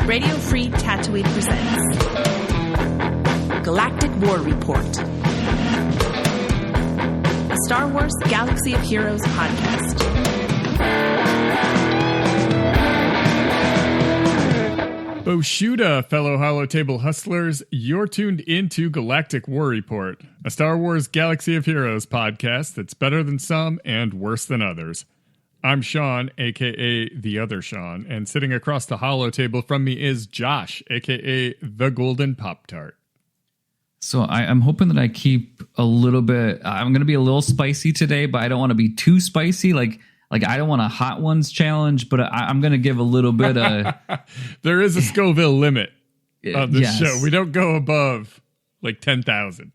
Radio Free Tatooine presents Galactic War Report, a Star Wars Galaxy of Heroes podcast. Boshuda, fellow Holotable hustlers, you're tuned into Galactic War Report, a Star Wars Galaxy of Heroes podcast that's better than some and worse than others. I'm Sean, a.k.a. The Other Sean, and sitting across the Holotable from me is Josh, a.k.a. The Golden Pop-Tart. So I'm hoping that I keep a little bit, I'm going to be a little spicy today, but I don't want to be too spicy. Like I don't want a Hot Ones challenge, but I'm going to give a little bit of... There is a Scoville limit on this yes. show. We don't go above like 10,000.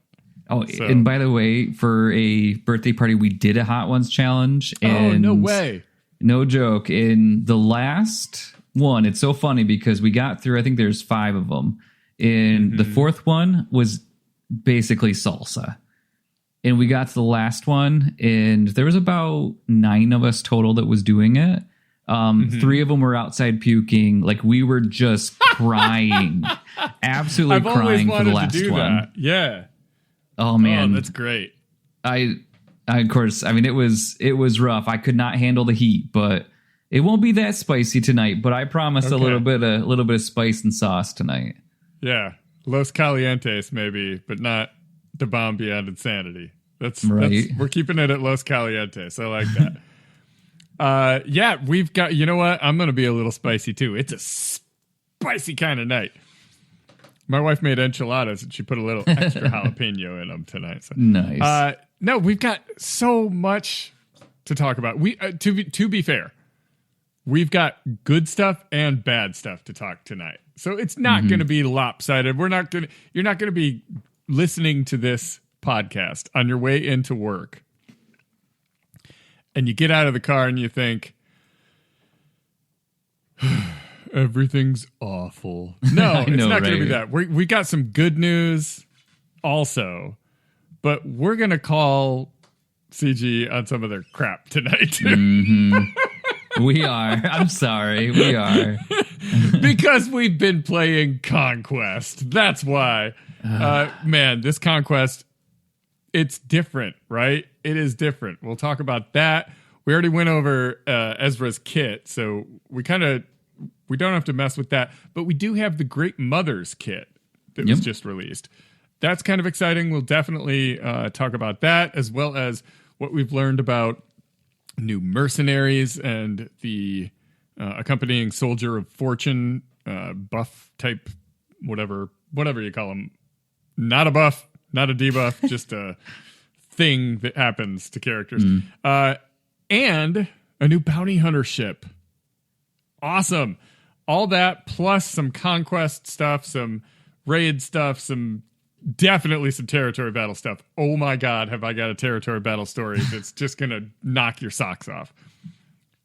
Oh, so. And by the way, for a birthday party, we did a Hot Ones challenge. And no way. No joke. In the last one, it's so funny because we got through, I think there's 5 of them. And the fourth one was basically salsa. And we got to the last one, and there was about 9 of us total that was doing it. 3 of them were outside puking. Like, we were just crying. Absolutely crying for the last one. That. Yeah. Oh, man. Oh, that's great. I of course, I mean, it was rough. I could not handle the heat, but it won't be that spicy tonight. But I promise a little bit of spice and sauce tonight. Yeah. Los Calientes, maybe, but not the bomb beyond insanity. That's we're keeping it at Los Calientes. I like that. Yeah, we've got, you know what? I'm going to be a little spicy too. It's a spicy kind of night. My wife made enchiladas and she put a little extra jalapeno in them tonight. So. Nice. No, we've got so much to talk about. We to be fair, we've got good stuff and bad stuff to talk tonight. So it's not going to be lopsided. You're not going to be listening to this podcast on your way into work and you get out of the car and you think everything's awful. No, it's not going to be that. We got some good news also, but we're going to call CG on some of their crap tonight too. We are. I'm sorry. We are. Because we've been playing Conquest. That's why. Man, this Conquest, it's different, right? It is different. We'll talk about that. We already went over Ezra's kit, so we don't have to mess with that. But we do have the Great Mothers kit that was just released. That's kind of exciting. We'll definitely talk about that, as well as what we've learned about new mercenaries and the accompanying Soldier of Fortune buff type, whatever you call them. Not a buff, not a debuff, just a thing that happens to characters. And a new bounty hunter ship. Awesome. All that plus some Conquest stuff, some raid stuff, definitely some territory battle stuff. Oh my God, have I got a territory battle story that's just going to knock your socks off.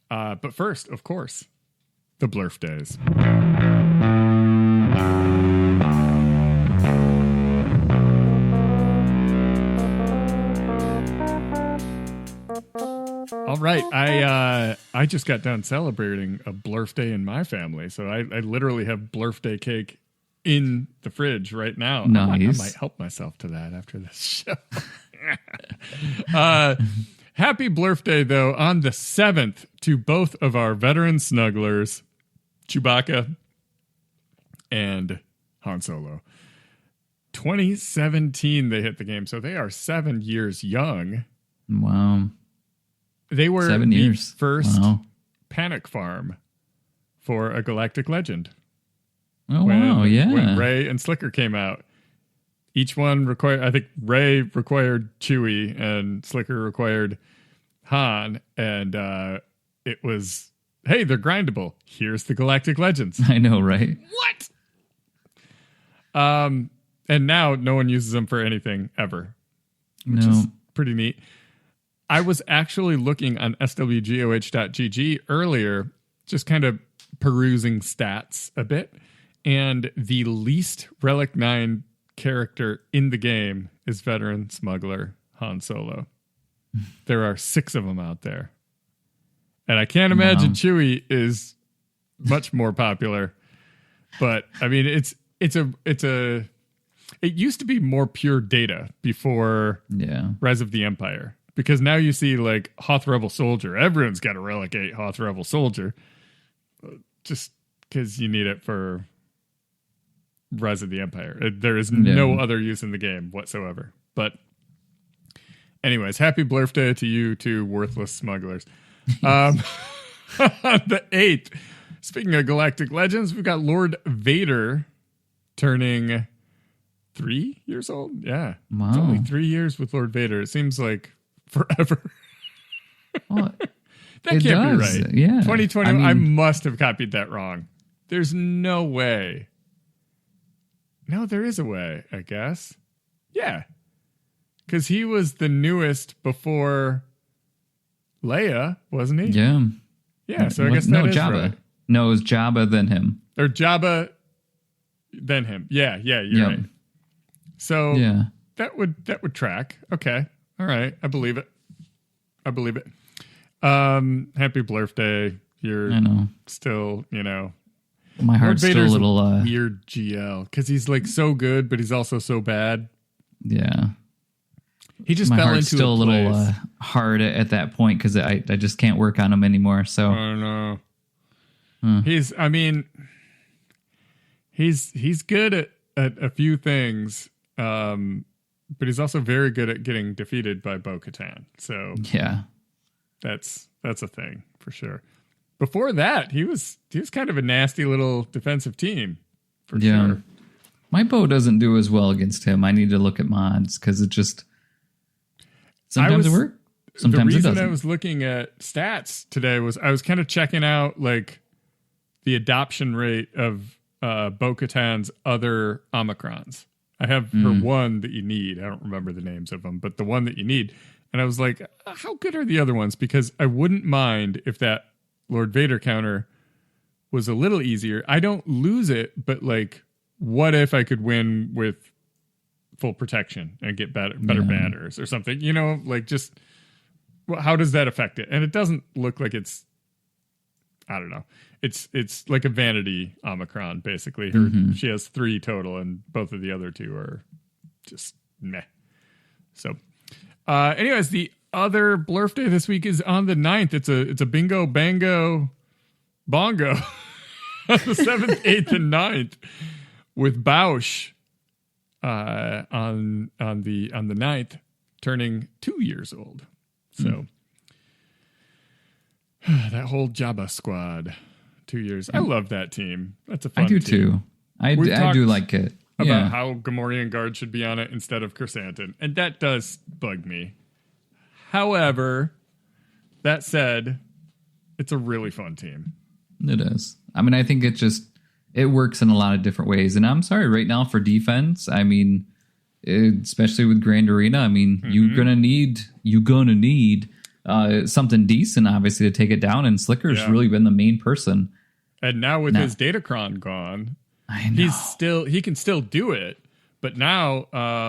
But first, of course, the Blurf Days. All right, I just got done celebrating a Blurf Day in my family, so I literally have Blurf Day cake in the fridge right now. Nice. I might help myself to that after this show. Happy Blurf Day, though, on the 7th to both of our veteran snugglers, Chewbacca and Han Solo. 2017 they hit the game, so they are 7 years young. Wow. They were 7 years. The first panic farm for a Galactic Legend. Oh, wow, yeah. When Rey and Slicker came out. Each one I think Rey required Chewie and Slicker required Han. And it was, hey, they're grindable. Here's the Galactic Legends. I know, right? What? And now no one uses them for anything ever, which is pretty neat. I was actually looking on swgoh.gg earlier, just kind of perusing stats a bit. And the least Relic 9 character in the game is veteran smuggler Han Solo. There are 6 of them out there. And I can't imagine Chewie is much more popular But I mean, it used to be more pure data before Rise of the Empire, because now you see like Hoth Rebel Soldier. Everyone's got a Relic 8 Hoth Rebel Soldier, just because you need it for Rise of the Empire. There is no other use in the game whatsoever. But anyways, happy birthday to you two worthless smugglers. The 8th, speaking of Galactic Legends, we've got Lord Vader turning 3 years old. Yeah. Wow. It's only 3 years with Lord Vader. It seems like forever. Well, that can't be right. Yeah. 2020. I must have copied that wrong. There's no way. No, there is a way, I guess. Yeah. Because he was the newest before Leia, wasn't he? Yeah. Yeah, so I guess that is Jabba. right. No, it was Jabba, then him. Or Jabba, then him. Yeah, you're right. So that would track. Okay. All right. I believe it. Happy birthday. I know. Still, my heart's still a little weird GL because he's like so good, but he's also so bad. Yeah. He just my fell heart's into still a little place. hard at that point because I just can't work on him anymore. So I know. He's good at a few things, but he's also very good at getting defeated by Bo-Katan. So yeah, that's a thing for sure. Before that, he was kind of a nasty little defensive team for sure. My bow doesn't do as well against him. I need to look at mods because it just sometimes it works. Sometimes it doesn't. The reason I was looking at stats today was I was kind of checking out like the adoption rate of Bo-Katan's other Omicrons. I have her one that you need. I don't remember the names of them, but the one that you need. And I was like, how good are the other ones? Because I wouldn't mind if that Lord Vader counter was a little easier. I don't lose it, but like, what if I could win with full protection and get better banners or something? Like just how does that affect it? And it doesn't look like it's. I don't know. It's like a vanity Omicron, basically. She has 3 total, and both of the other 2 are just meh. So, anyways, the other Blurf Day this week is on the 9th. It's a bingo, bango, bongo on the 7th, 8th, and 9th with Bausch on the 9th, turning 2 years old. So. That whole Jabba squad, 2 years. I love that team. That's a fun team. I do too. I do like it. About how Gamorrean Guard should be on it instead of Chrysanthemum. And that does bug me. However, that said, it's a really fun team. It is. I mean, I think it works in a lot of different ways. And I'm sorry, right now for defense, I mean, especially with Grand Arena, I mean, you're gonna need something decent, obviously, to take it down. And Slicker's really been the main person. And now with his Datacron gone, I know. he can still do it. But now, I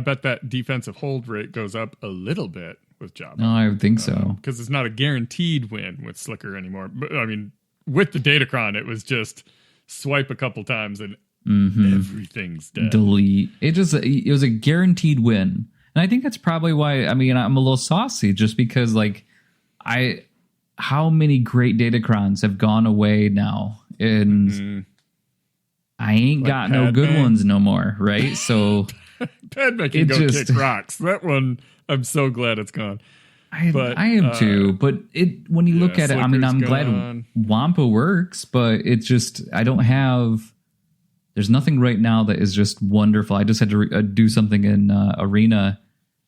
bet that defensive hold rate goes up a little bit with Jabba. No, I would think so. Because it's not a guaranteed win with Slicker anymore. But I mean, with the Datacron, it was just swipe a couple times and everything's dead. Delete. It was a guaranteed win. And I think that's probably why, I mean, I'm a little saucy just because, like, how many great Datacrons have gone away now? And I ain't got no good ones no more, right? So Padme can go kick rocks. That one, I'm so glad it's gone. I am too. But when you look at it, I mean, I'm glad Wampa works, but it's just, there's nothing right now that is just wonderful. I just had to do something in Arena,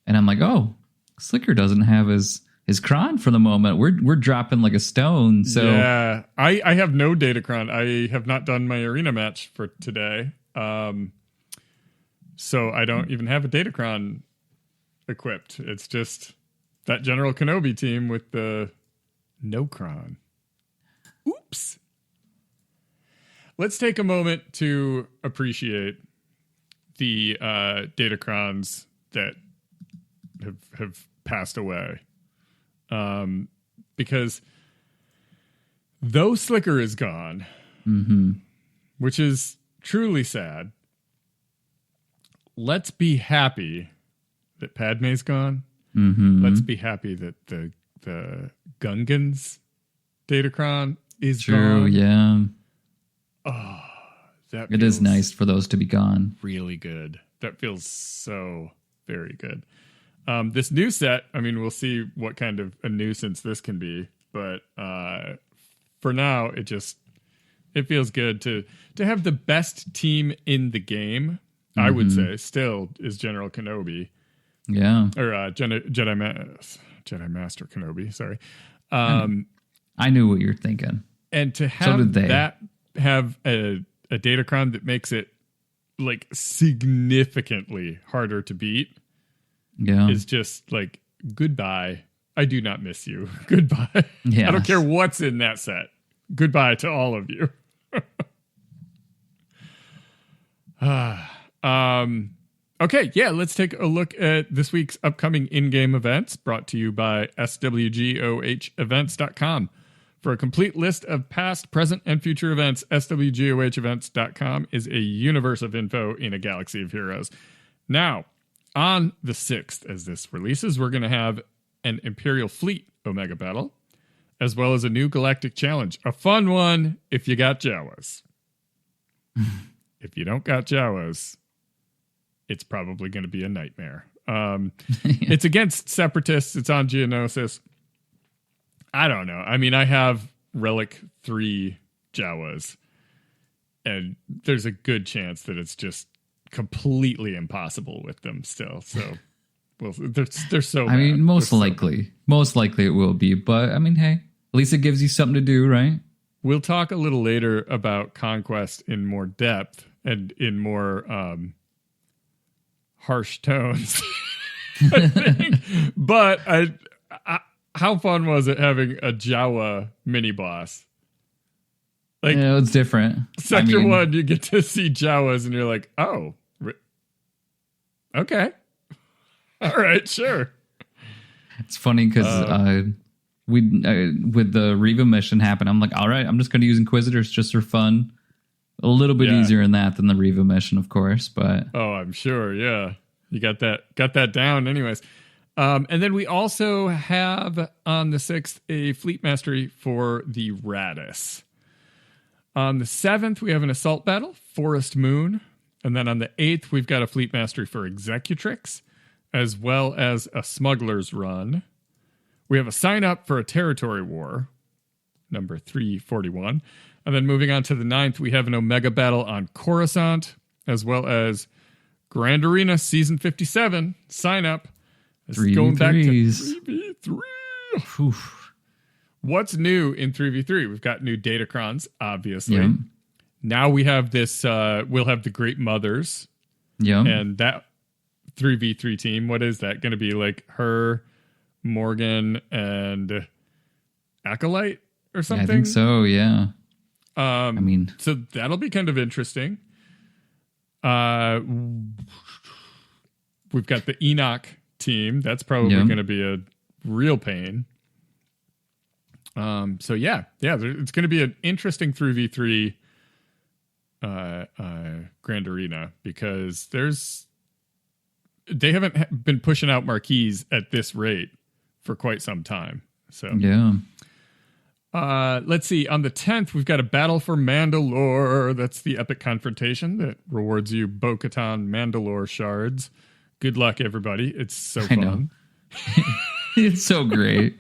and I'm like, oh, Slicker doesn't have his cron for the moment. We're dropping like a stone. So yeah, I have no Datacron. I have not done my Arena match for today, so I don't even have a Datacron equipped. It's just that General Kenobi team with the no cron. Oops. Let's take a moment to appreciate the Datacrons that have passed away. Because though Slicker is gone, which is truly sad. Let's be happy that Padme's gone. Mm-hmm. Let's be happy that the Gungans Datacron is True, gone. yeah. Oh, it is nice for those to be gone. Really good. That feels so very good. This new set, I mean, we'll see what kind of a nuisance this can be, but for now, it feels good to have the best team in the game. I would say still is General Kenobi. Yeah. Or Jedi Master Kenobi, sorry. I knew what you're thinking. And to have that have a Datacron that makes it like significantly harder to beat is just like, goodbye. I do not miss you. Goodbye. Yes. I don't care what's in that set. Goodbye to all of you. Okay, yeah, let's take a look at this week's upcoming in-game events brought to you by swgohevents.com. For a complete list of past, present, and future events, swgohevents.com is a universe of info in a galaxy of heroes. Now, on the 6th, as this releases, we're going to have an Imperial Fleet Omega Battle, as well as a new Galactic Challenge. A fun one if you got Jawas. If you don't got Jawas, it's probably going to be a nightmare. It's against Separatists. It's on Geonosis. I don't know. I mean, I have Relic 3 Jawas, and there's a good chance that it's just completely impossible with them still. So, well, they're so bad. I mean, most likely it will be. But, I mean, hey, at least it gives you something to do, right? We'll talk a little later about Conquest in more depth and in more harsh tones, I think. But how fun was it having a Jawa mini boss? Like, yeah, it's different. Sector 1, you get to see Jawas, and you're like, oh, okay, all right, sure. It's funny because with the Reva mission happen, I'm like, all right, I'm just going to use Inquisitors just for fun. A little bit easier in that than the Reva mission, of course, but I'm sure, yeah, you got that down, anyways. And then we also have on the 6th a Fleet Mastery for the Radis. On the 7th, we have an Assault Battle, Forest Moon, and then on the 8th, we've got a Fleet Mastery for Executrix, as well as a Smuggler's Run. We have a sign up for a Territory War, number 341. And then moving on to the 9th, we have an Omega Battle on Coruscant, as well as Grand Arena Season 57, sign up. Going back to 3v3. Oof. What's new in 3v3? We've got new Datacrons, obviously. Yep. Now we have this, we'll have the Great Mothers. Yeah. And that 3v3 team, what is that going to be? Like her, Morgan, and Acolyte or something? I think so, yeah. So that'll be kind of interesting. We've got the Enoch team. That's probably going to be a real pain. So yeah, it's going to be an interesting 3v3 Grand Arena because they haven't been pushing out marquees at this rate for quite some time. So yeah. Let's see. On the 10th, we've got a Battle for Mandalore. That's the epic confrontation that rewards you Bo-Katan Mandalore shards. Good luck, everybody. It's so fun. I know. It's so great.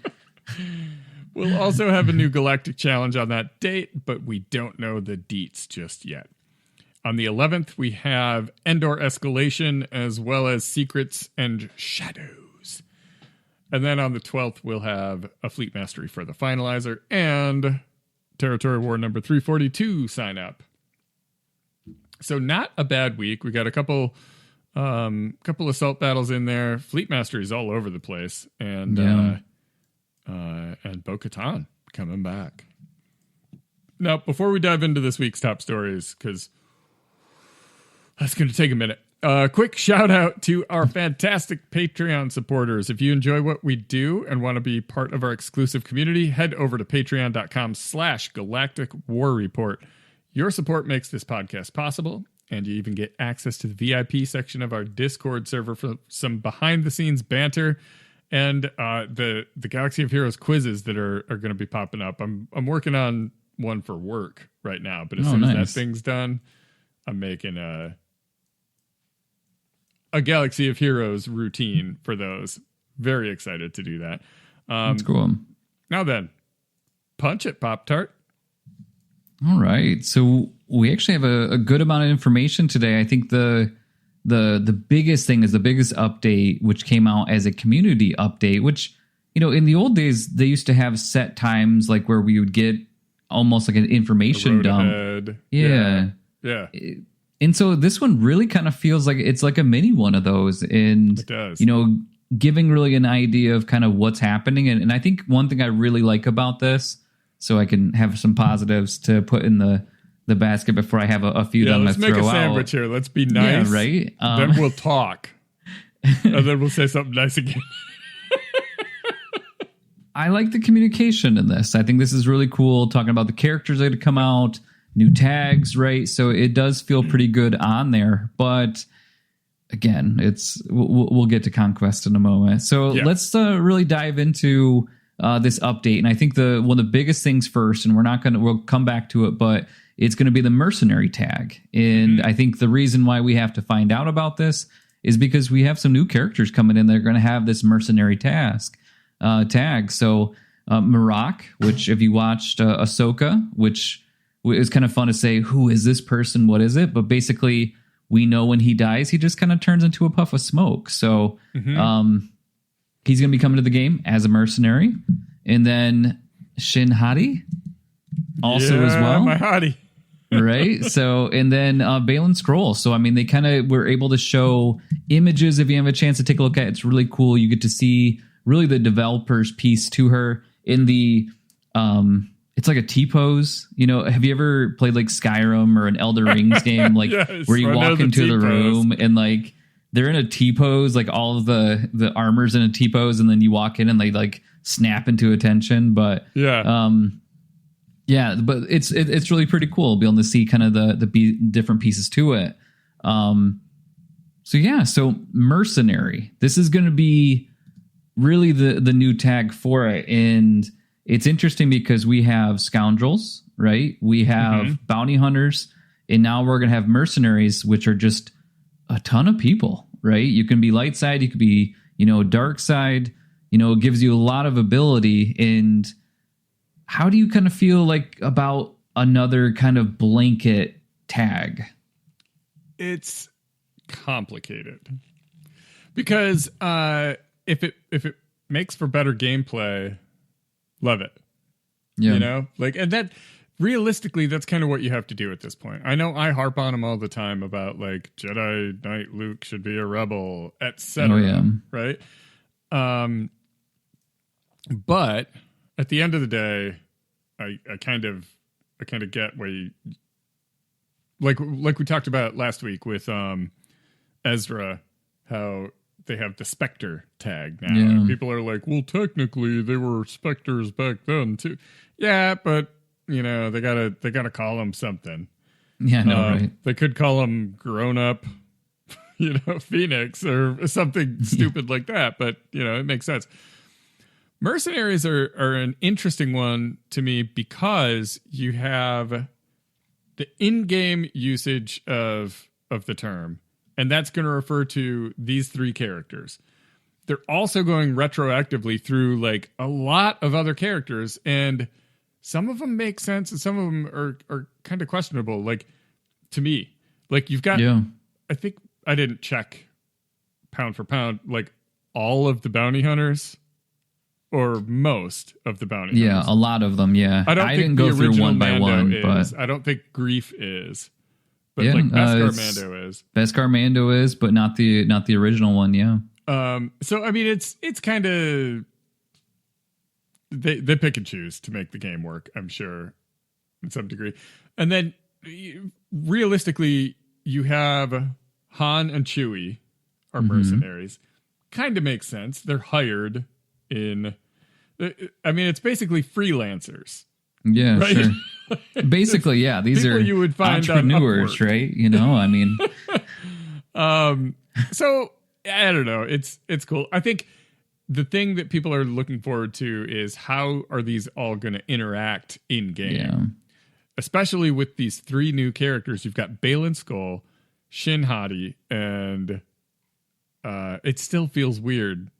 We'll also have a new Galactic Challenge on that date, but we don't know the deets just yet. On the 11th, we have Endor Escalation, as well as Secrets and Shadows. And then on the 12th, we'll have a Fleet Mastery for the Finalizer and Territory War number 342 sign up. So not a bad week. We got a couple assault battles in there, Fleet Masteries all over the place, and Bo-Katan coming back. Now, before we dive into this week's top stories, because that's going to take a minute, quick shout out to our fantastic Patreon supporters. If you enjoy what we do and want to be part of our exclusive community, head over to patreon.com/Galactic War Report. Your support makes this podcast possible, and you even get access to the VIP section of our Discord server for some behind-the-scenes banter and the Galaxy of Heroes quizzes that are going to be popping up. I'm working on one for work right now, but as soon as that thing's done, I'm making a Galaxy of Heroes routine for those. Very excited to do that. That's cool. Now then, punch it, Pop-Tart. All right. So we actually have a good amount of information today. I think the biggest thing is the biggest update, which came out as a community update, which, in the old days, they used to have set times like where we would get almost like an information dump. Ahead. Yeah. And so this one really kind of feels like it's like a mini one of those. And, it does. Giving really an idea of kind of what's happening. And I think one thing I really like about this, so I can have some positives to put in the basket before I have a few that I'm going to throw out. Let's make a sandwich here. Let's be nice. Yeah, right? Then we'll talk. And then we'll say something nice again. I like the communication in this. I think this is really cool, talking about the characters that come out, new tags, right? So it does feel pretty good on there. But again, we'll get to Conquest in a moment. So let's really dive into this update. And I think one of the biggest things first, and we'll come back to it, but it's going to be the mercenary tag. And I think the reason why we have to find out about this is because we have some new characters coming in that are going to have this mercenary tag. So Marak, which if you watched Ahsoka, which is kind of fun to say, who is this person? What is it? But basically, we know when he dies, he just kind of turns into a puff of smoke. So he's going to be coming to the game as a mercenary. And then Shin Hati also as well. My Hati. Right. So, and then Baylan Skoll. So, I mean, they kind of were able to show images if you have a chance to take a look at it. It's really cool. You get to see really the developer's piece to her in the, it's like a T-pose. Have you ever played like Skyrim or an Elder Rings game? Like yes, where you walk into the room and like they're in a T-pose, like all of the armor's in a T-pose, and then you walk in and they like snap into attention. But but it's really pretty cool being able to see kind of the different pieces to it. So mercenary. This is going to be really the new tag for it, and it's interesting because we have scoundrels, right? We have bounty hunters, and now we're going to have mercenaries, which are just a ton of people, right? You can be light side, you could be, dark side. It gives you a lot of ability. And how do you kind of feel like about another kind of blanket tag? It's complicated because if it makes for better gameplay, love it. Yeah. And that realistically, that's kind of what you have to do at this point. I know I harp on them all the time about like Jedi Knight Luke should be a rebel, etc. Right? But at the end of the day, I kind of get where you like we talked about last week with Ezra, how they have the Spectre tag now. And people are like, well, technically they were Spectres back then too. Yeah, but they gotta call them something. Yeah, no, right. They could call them grown up, Phoenix or something stupid like that. But it makes sense. Mercenaries are an interesting one to me because you have the in-game usage of the term, and that's going to refer to these three characters. They're also going retroactively through like a lot of other characters, and some of them make sense and some of them are kind of questionable. Like to me, like you've got, I think I didn't check pound for pound, like all of the bounty hunters. Or most of the bounty hunters. Yeah, a lot of them, yeah. I didn't go through one by one, but I don't think Grief is. But like Beskar Mando is. Beskar Mando is, but not the original one, yeah. So I mean it's kind of they pick and choose to make the game work, I'm sure, in some degree. And then realistically, you have Han and Chewie are mercenaries. Kind of makes sense. They're hired it's basically freelancers. Yeah, right? sure. Basically, yeah. These people are you would find entrepreneurs, right? You know, I mean, so I don't know. It's cool. I think the thing that people are looking forward to is how are these all going to interact in game, yeah. especially with these 3 new characters. You've got Baylan Skoll, Shin Hati, and it still feels weird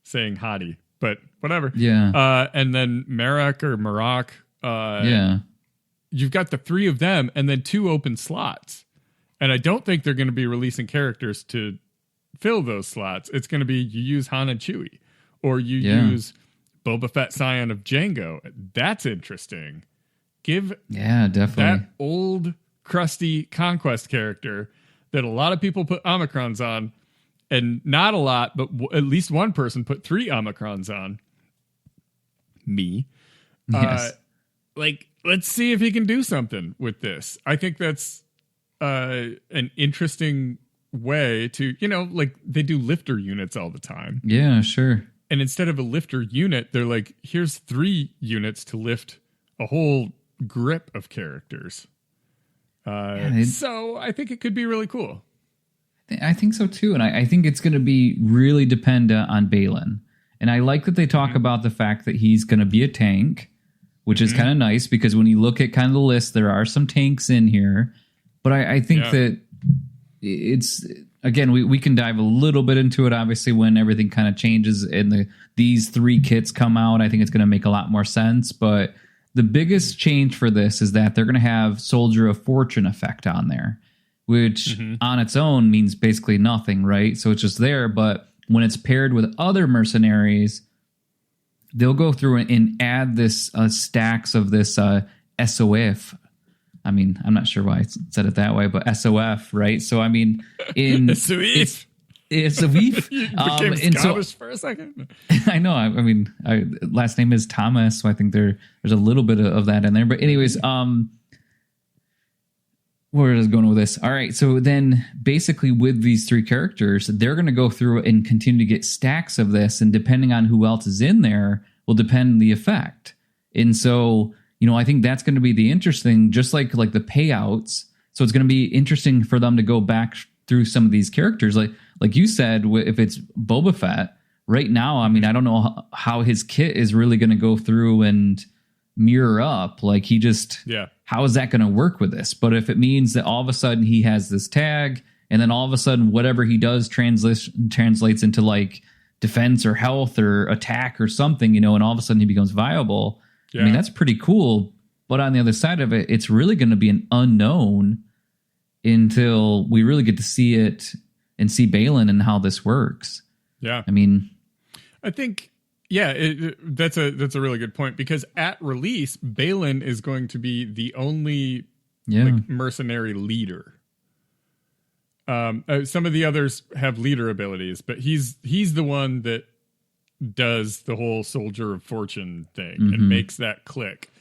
saying Hati, but whatever. Yeah. And then Marak or Marak. Yeah. You've got the 3 of them and then 2 open slots. And I don't think they're going to be releasing characters to fill those slots. It's going to be you use Han and Chewie, or you use Boba Fett, Scion of Jango. That's interesting. Give definitely that old crusty Conquest character that a lot of people put Omicrons on, and not a lot, but at least one person put 3 Omicrons on. Me. Yes. Let's see if he can do something with this. I think that's an interesting way to, they do lifter units all the time. Yeah, sure. And instead of a lifter unit, they're like, here's 3 units to lift a whole grip of characters. So I think it could be really cool. I think so too. And I think it's going to be really dependent on Baylan. And I like that they talk about the fact that he's going to be a tank, which is kind of nice because when you look at kind of the list, there are some tanks in here. But I think that it's, again, we can dive a little bit into it, obviously, when everything kind of changes and these 3 kits come out. I think it's going to make a lot more sense. But the biggest change for this is that they're going to have Soldier of Fortune effect on there, which on its own means basically nothing, right? So it's just there. But when it's paired with other mercenaries, they'll go through and add this stacks of this SOF. I mean, I'm not sure why I said it that way, but SOF, right? So, I mean, in SOF. It's a beef. You became Scottish for a second. I know. I mean, last name is Thomas, so I think there's a little bit of that in there. But anyways, where is going with this? All right. So then basically with these 3 characters, they're going to go through and continue to get stacks of this. And depending on who else is in there will depend the effect. And so, I think that's going to be the interesting, just like the payouts. So it's going to be interesting for them to go back through some of these characters. Like you said, if it's Boba Fett right now, I mean, I don't know how his kit is really going to go through and mirror up. Like he just, how is that going to work with this? But if it means that all of a sudden he has this tag and then all of a sudden whatever he does translates into like defense or health or attack or something, and all of a sudden he becomes viable. I mean, that's pretty cool. But on the other side of it, it's really going to be an unknown until we really get to see it and see Baylan and how this works. Yeah. I mean, I think, that's a really good point, because at release, Baylan is going to be the only mercenary leader. Some of the others have leader abilities, but he's the one that does the whole Soldier of Fortune thing and makes that click.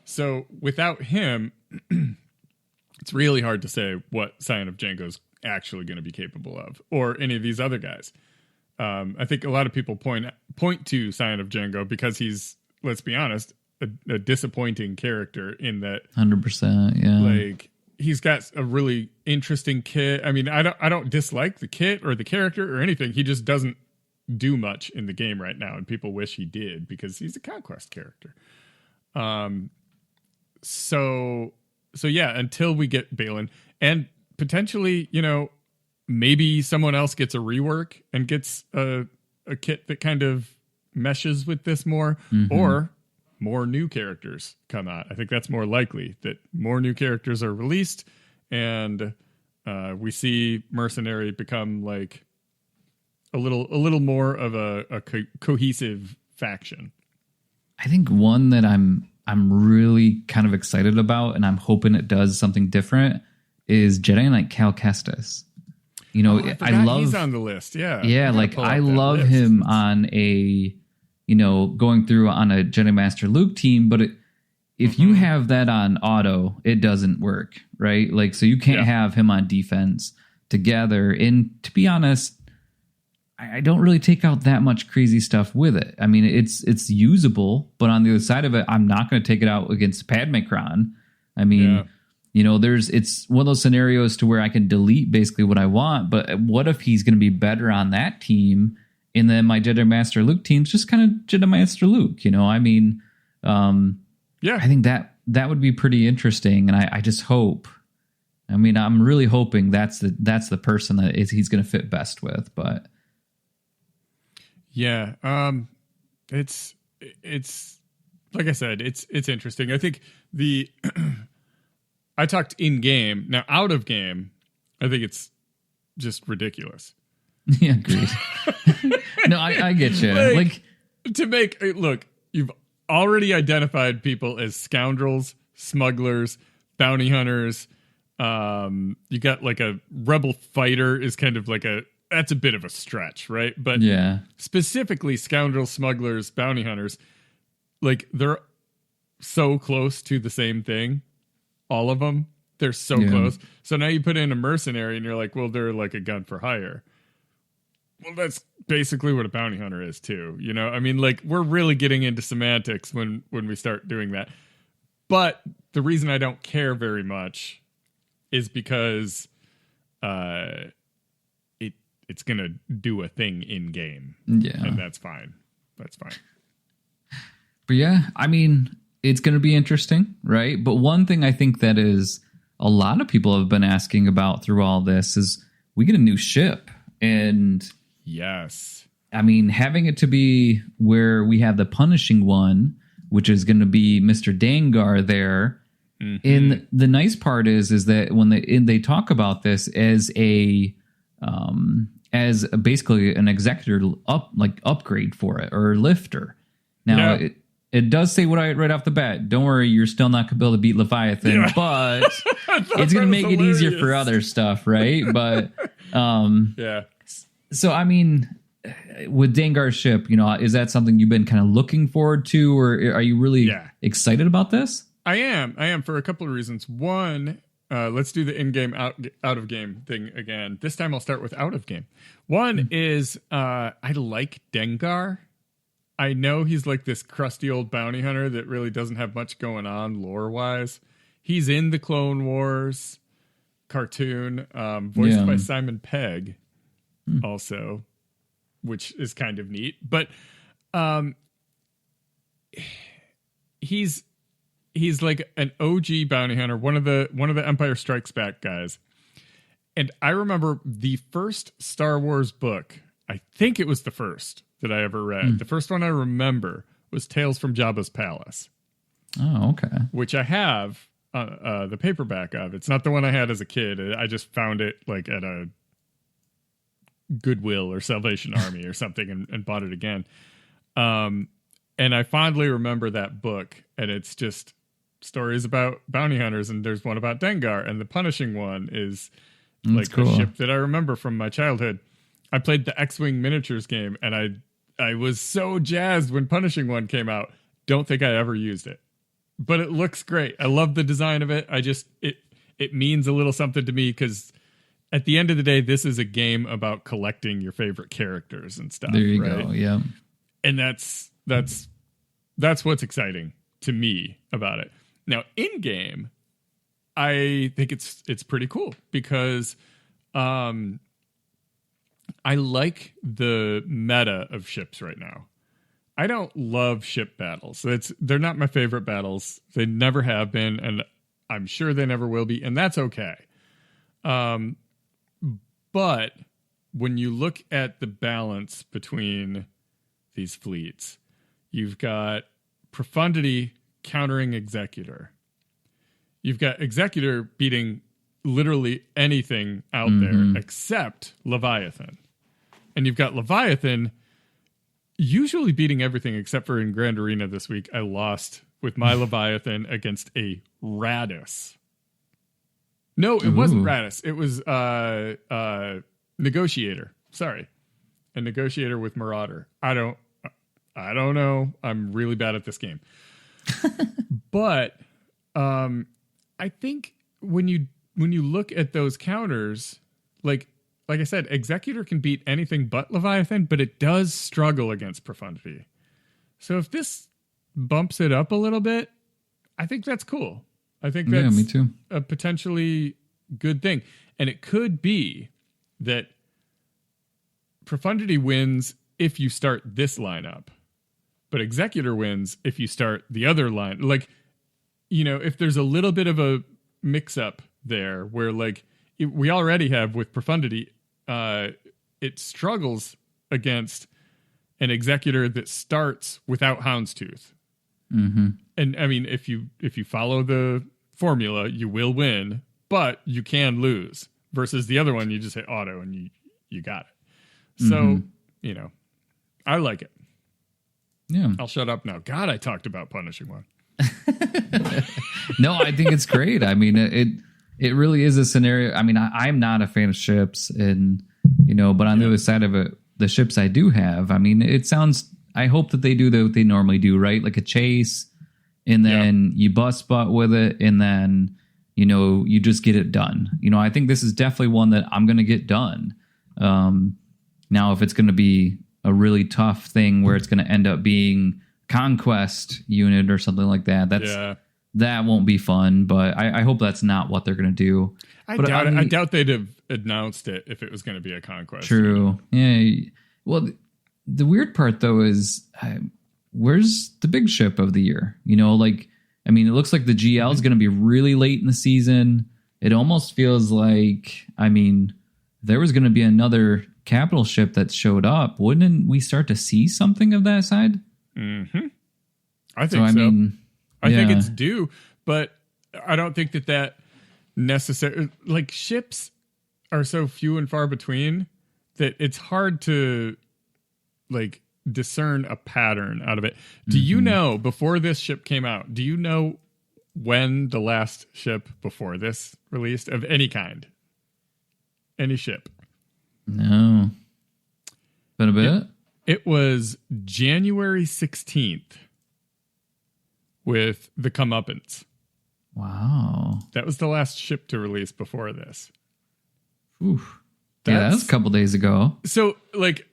So without him, it's really hard to say what Scion of Jango's actually going to be capable of, or any of these other guys. I think a lot of people point to Scion of Jango because he's, let's be honest, a disappointing character in that 100%. Yeah, like he's got a really interesting kit. I mean, I don't dislike the kit or the character or anything. He just doesn't do much in the game right now, and people wish he did because he's a Conquest character. So yeah, until we get Baylan, and potentially, maybe someone else gets a rework and gets a kit that kind of meshes with this more, or more new characters come out. I think that's more likely, that more new characters are released and we see Mercenary become like a little more of a cohesive faction. I think one that I'm really kind of excited about, and I'm hoping it does something different, is Jedi Knight Cal Kestis. I love he's on the list. Yeah. Like I love him on a, going through on a Jedi Master Luke team, but if you have that on auto, it doesn't work, right? Like, so you can't have him on defense together. And to be honest, I don't really take out that much crazy stuff with it. I mean, it's usable, but on the other side of it, I'm not going to take it out against Padmecron. I mean, it's one of those scenarios to where I can delete basically what I want, but what if he's going to be better on that team? And then my Jedi Master Luke team's just kind of Jedi Master Luke, I mean, I think that would be pretty interesting. And I just hope, I mean, I'm really hoping that's the person that he's going to fit best with, but yeah, it's like I said, it's interesting. I think I talked in game. Now out of game, I think it's just ridiculous. Yeah, agreed. No, I get you. Like to make look, you've already identified people as scoundrels, smugglers, bounty hunters. You got like a rebel fighter is kind of like that's a bit of a stretch, right? But yeah, specifically scoundrels, smugglers, bounty hunters, like they're so close to the same thing. All of them, they're so close. So now you put in a mercenary and you're like, well, they're like a gun for hire. Well, that's basically what a bounty hunter is too. I mean, like we're really getting into semantics when we start doing that. But the reason I don't care very much is because it's going to do a thing in game. Yeah. And that's fine. That's fine. But yeah, I mean, it's going to be interesting, right? But one thing I think that is a lot of people have been asking about through all this is we get a new ship. And yes, I mean, having it to be where we have the punishing one, which is going to be Mr. Dengar there. Mm-hmm. And the nice part is that when they talk about this as as basically an executor upgrade for it or lifter. Now it does say right off the bat, don't worry, you're still not going to be able to beat Leviathan, but it's going to make it easier for other stuff, right? But yeah. So I mean, with Dengar's ship, is that something you've been kind of looking forward to, or are you really excited about this? I am for a couple of reasons. One, let's do the in-game out of game thing again. This time I'll start with out of game. One is I like Dengar. I know he's like this crusty old bounty hunter that really doesn't have much going on lore-wise. He's in the Clone Wars cartoon, voiced by Simon Pegg, also, which is kind of neat. But he's like an OG bounty hunter, one of the Empire Strikes Back guys. And I remember the first Star Wars book, I think it was the first that I ever read. The first one I remember was Tales from Jabba's Palace. Oh, okay. Which I have the paperback of. It's not the one I had as a kid. I just found it like at a Goodwill or Salvation Army or something and bought it again. And I fondly remember that book, and it's just stories about bounty hunters, and there's one about Dengar, and the punishing one is like a ship that I remember from my childhood. I played the X-Wing miniatures game, and I was so jazzed when Punishing One came out. Don't think I ever used it, but it looks great. I love the design of it. It means a little something to me because at the end of the day, this is a game about collecting your favorite characters and stuff. There you go. Yeah. And that's what's exciting to me about it. Now, in game, I think it's pretty cool because I like the meta of ships right now. I don't love ship battles. They're not my favorite battles. They never have been, and I'm sure they never will be, and that's okay. But when you look at the balance between these fleets, you've got Profundity countering Executor. You've got Executor beating literally anything out there except Leviathan. And you've got Leviathan usually beating everything except for in Grand Arena this week. I lost with my Leviathan against a Radis. No, it wasn't Radis. It was Negotiator. Sorry. A Negotiator with Marauder. I don't know. I'm really bad at this game. But I think when you look at those counters, like like I said, Executor can beat anything but Leviathan, but it does struggle against Profundity. So if this bumps it up a little bit, I think that's cool. I think that's me too. A potentially good thing. And it could be that Profundity wins if you start this lineup, but Executor wins if you start the other line. Like, if there's a little bit of a mix-up there where, like, we already have with Profundity, it struggles against an Executor that starts without Houndstooth. Mm-hmm. And I mean, if you follow the formula, you will win, but you can lose. Versus the other one, you just hit auto and you got it. So, I like it. Yeah. I'll shut up now. God, I talked about punishing one. No, I think it's great. I mean, it really is a scenario. I mean, I'm not a fan of ships, and but on the other side of it, the ships I do have, I mean, it sounds. I hope that they do what they normally do, right? Like a chase, and then you bust butt with it, and then you just get it done. I think this is definitely one that I'm going to get done. Now, if it's going to be a really tough thing where it's going to end up being Conquest unit or something like that, that won't be fun. But I hope that's not what they're going to do. I doubt they'd have announced it if it was going to be a Conquest. True. Yeah. Well, the weird part though is where's the big ship of the year? It looks like the GL is going to be really late in the season. It almost feels like, there was going to be another capital ship that showed up. Wouldn't we start to see something of that side? Mm-hmm. I think so. I think it's due, but I don't think that necessarily, like, ships are so few and far between that it's hard to, like, discern a pattern out of it. Do you know, before this ship came out, do you know when the last ship before this released of any kind? Any ship? No. Been a bit? It was January 16th with the Comeuppance. Wow. That was the last ship to release before this. Oof. That was a couple days ago. So, like,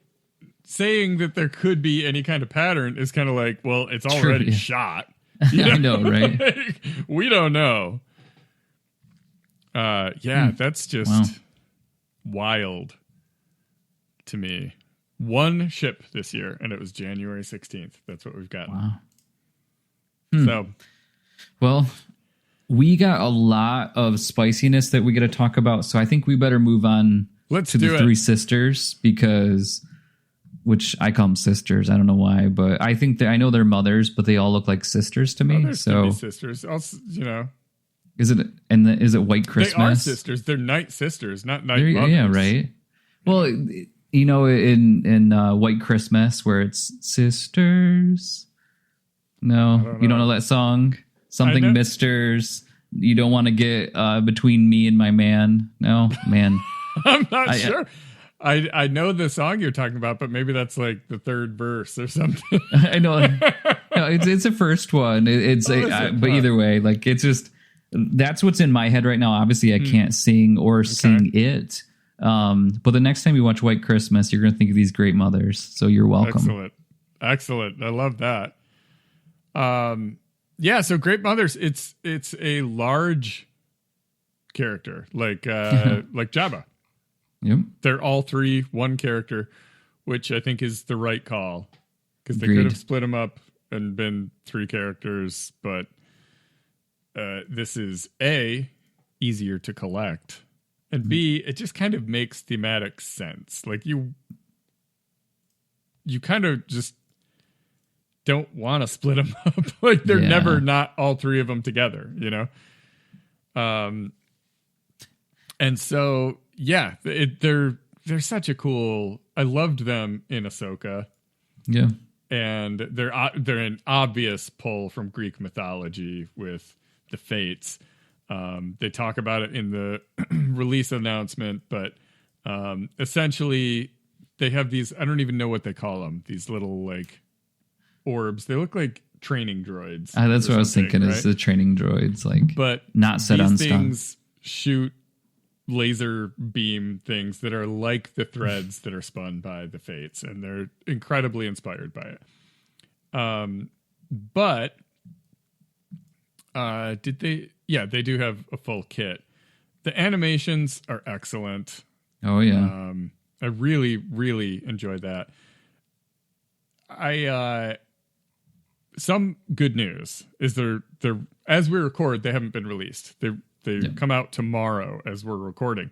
saying that there could be any kind of pattern is kind of like, well, it's already shot. I know, right? Like, we don't know. That's just wild to me. One ship this year, and it was January 16th. That's what we've got. Wow. So, well, we got a lot of spiciness that we got to talk about, so I think we better move on to the three sisters, which I call them sisters. I don't know why, but I think I know they're mothers, but they all look like sisters to me. Mothers can be sisters. Also, is it White Christmas? They are sisters. They're night sisters, not night mothers. Yeah, right. Well, in White Christmas where it's sisters. No, you don't know that song? Something Misters. You don't want to get between me and my man. No, man. I'm not sure. I know the song you're talking about, but maybe that's like the third verse or something. I know. No, it's the first one. But either way, like, it's just, that's what's in my head right now. Obviously, I can't sing or sing it. But the next time you watch White Christmas, you're going to think of these great mothers. So you're welcome. Excellent. I love that. So Great Mothers, it's a large character, like Jabba. Yep. They're all three one character, which I think is the right call, because they could have split them up and been three characters, but this is A, easier to collect, and B, it just kind of makes thematic sense. Like, you kind of just don't want to split them up. Like, they're never not all three of them together, and so they're such a cool. I loved them in Ahsoka. Yeah, and they're an obvious pull from Greek mythology with the Fates. They talk about it in the release announcement, but essentially they have these. I don't even know what they call them. These little, like, orbs. They look like training droids. That's what I was thinking, right? Is the training droids, like, but not set on stuff. Things shoot laser beam things that are like the threads that are spun by the Fates, and they're incredibly inspired by it. But did they? Yeah, they do have a full kit. The animations are excellent. Oh yeah. I really, really enjoyed that. Some good news is they're as we record, they haven't been released. They come out tomorrow as we're recording.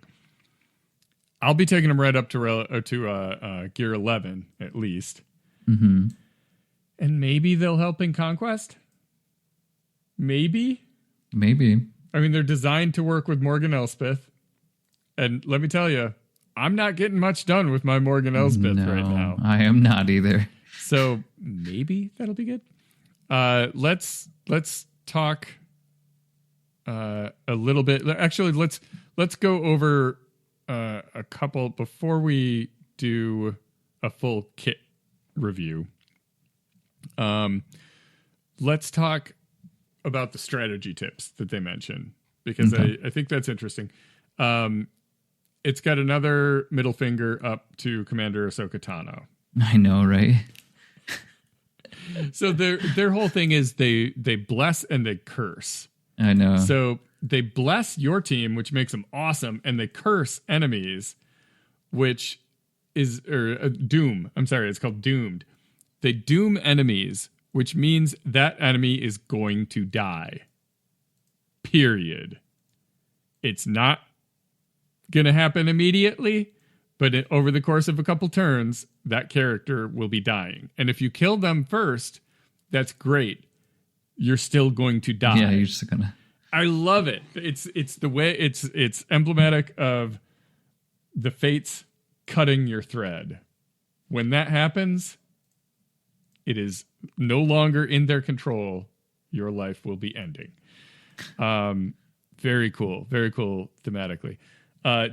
I'll be taking them right up to Gear 11 at least. Mm-hmm. And maybe they'll help in Conquest. Maybe. I mean, they're designed to work with Morgan Elspeth. And let me tell you, I'm not getting much done with my Morgan Elspeth right now. I am not either. So maybe that'll be good. Let's talk a little bit. Actually, let's go over a couple before we do a full kit review. Let's talk about the strategy tips that they mention, because I think that's interesting. It's got another middle finger up to Commander Ahsoka Tano. I know, right? So their whole thing is they bless and they curse. I know. So they bless your team, which makes them awesome, and they curse enemies, which is doom. I'm sorry, it's called doomed. They doom enemies, which means that enemy is going to die. Period. It's not going to happen immediately, but over the course of a couple turns, that character will be dying. And if you kill them first, that's great. You're still going to die. Yeah, you're just gonna. I love it. It's the way it's emblematic of the Fates cutting your thread. When that happens, it is no longer in their control. Your life will be ending. Very cool thematically.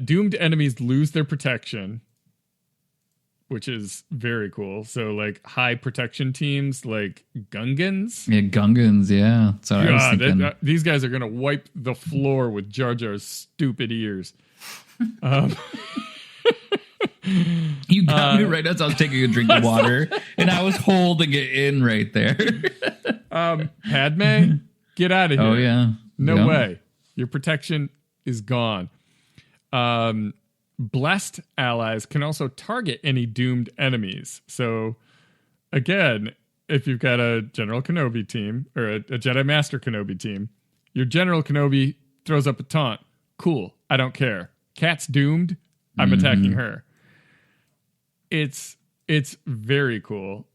Doomed enemies lose their protection, which is very cool. So like high protection teams like Gungans. Yeah, Gungans, yeah. So I was thinking. These guys are going to wipe the floor with Jar Jar's stupid ears. You got me right as I was taking a drink of water, and I was holding it in right there. Padme, get out of here. Oh, yeah. No way. Your protection is gone. Blessed allies can also target any doomed enemies. So, again, if you've got a General Kenobi team or a Jedi Master Kenobi team, your General Kenobi throws up a taunt. Cool. I don't care. Cat's doomed. I'm attacking her. It's very cool.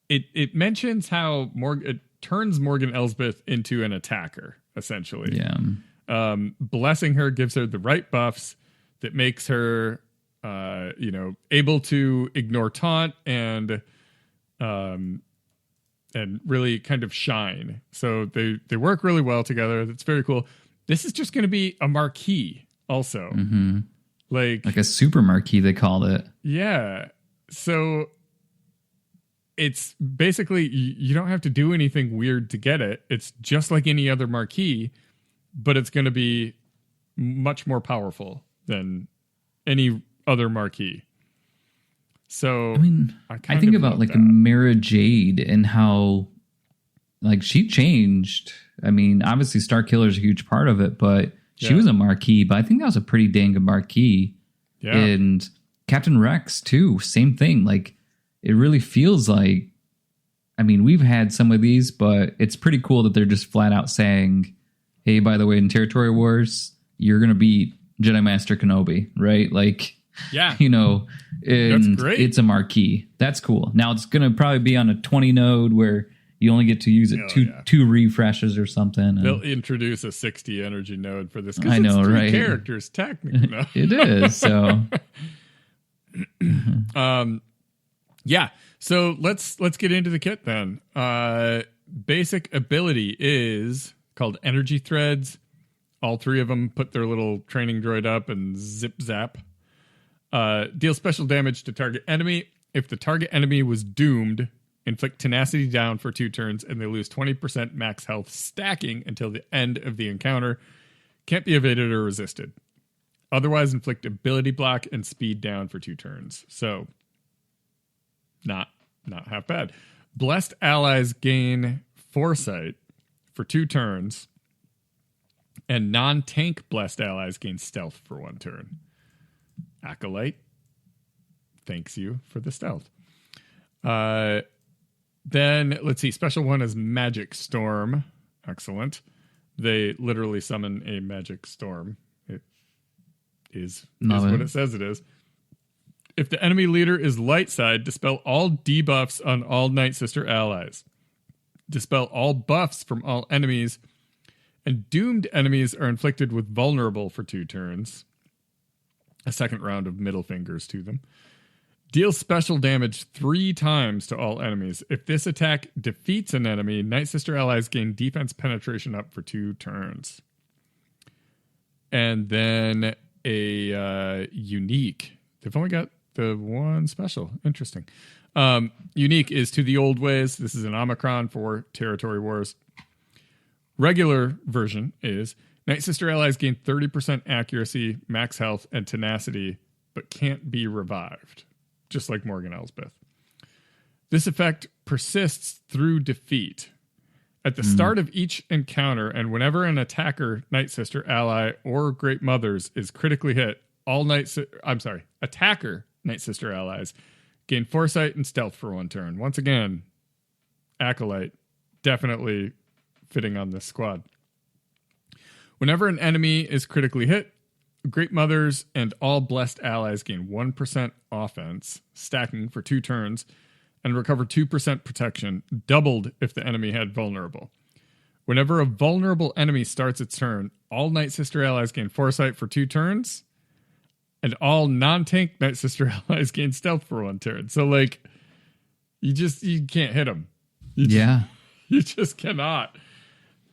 It mentions how it turns Morgan Elsbeth into an attacker, essentially. Yeah. Blessing her gives her the right buffs that makes her, able to ignore taunt and really kind of shine. So they work really well together. That's very cool. This is just going to be a marquee also. Mm-hmm. Like a super marquee, they called it. Yeah. So it's basically, you don't have to do anything weird to get it. It's just like any other marquee, but it's going to be much more powerful than any other marquee. So I mean, I think about like Mara Jade and how like she changed. I mean, obviously Star Killer's a huge part of it, but she was a marquee, but I think that was a pretty dang good marquee. Yeah. And Captain Rex too, same thing. Like it really feels like, I mean, we've had some of these, but it's pretty cool that they're just flat out saying, hey, by the way, in Territory Wars, you're going to beat Jedi Master Kenobi, right? Like, yeah, and that's great. It's a marquee. That's cool. Now it's going to probably be on a 20 node where you only get to use it two refreshes or something. They'll introduce a 60 energy node for this. I know, it's three right? Characters, technically. No. It is. So, yeah. So let's get into the kit then. Basic ability is called Energy Threads. All three of them put their little training droid up and zip zap. Deal special damage to target enemy. If the target enemy was doomed, inflict tenacity down for 2 turns, and they lose 20% max health stacking until the end of the encounter. Can't be evaded or resisted. Otherwise, inflict ability block and speed down for 2 turns. So, not half bad. Blessed allies gain foresight for 2 turns, and non-tank blessed allies gain stealth for 1 turn. Acolyte thanks you for the stealth. Then, let's see, special 1 is Magic Storm. Excellent. They literally summon a magic storm. It is what it says it is. If the enemy leader is light side, dispel all debuffs on all Night Sister allies. Dispel all buffs from all enemies. And doomed enemies are inflicted with vulnerable for 2 turns. A second round of middle fingers to them. Deal special damage 3 times to all enemies. If this attack defeats an enemy, Night Sister allies gain defense penetration up for 2 turns. And then a unique. They've only got the 1 special. Interesting. Unique is To the Old Ways. This is an Omicron for Territory Wars. Regular version is Night Sister allies gain 30% accuracy, max health, and tenacity, but can't be revived. Just like Morgan Elsbeth. This effect persists through defeat. At the start of each encounter, and whenever an attacker, Night Sister ally, or Great Mothers is critically hit, attacker Night Sister allies gain foresight and stealth for 1 turn. Once again, Acolyte definitely fitting on this squad. Whenever an enemy is critically hit, Great Mothers and all blessed allies gain 1% offense, stacking for 2 turns, and recover 2% protection, doubled if the enemy had vulnerable. Whenever a vulnerable enemy starts its turn, all Night Sister allies gain foresight for 2 turns, and all non-tank Night Sister allies gain stealth for 1 turn. So, like, you can't hit them. You just cannot.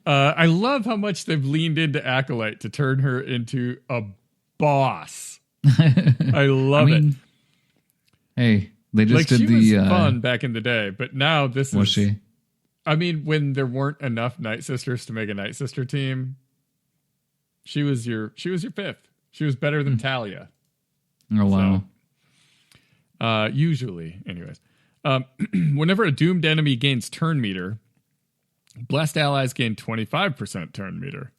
I love how much they've leaned into Acolyte to turn her into a boss. I love it. Hey, they just did she was fun back in the day, but now this was she? I mean, when there weren't enough Night Sisters to make a Night Sister team, she was your 5th. She was better than Talia. Oh wow. So, usually, anyways. Whenever a doomed enemy gains turn meter, blessed allies gain 25% turn meter.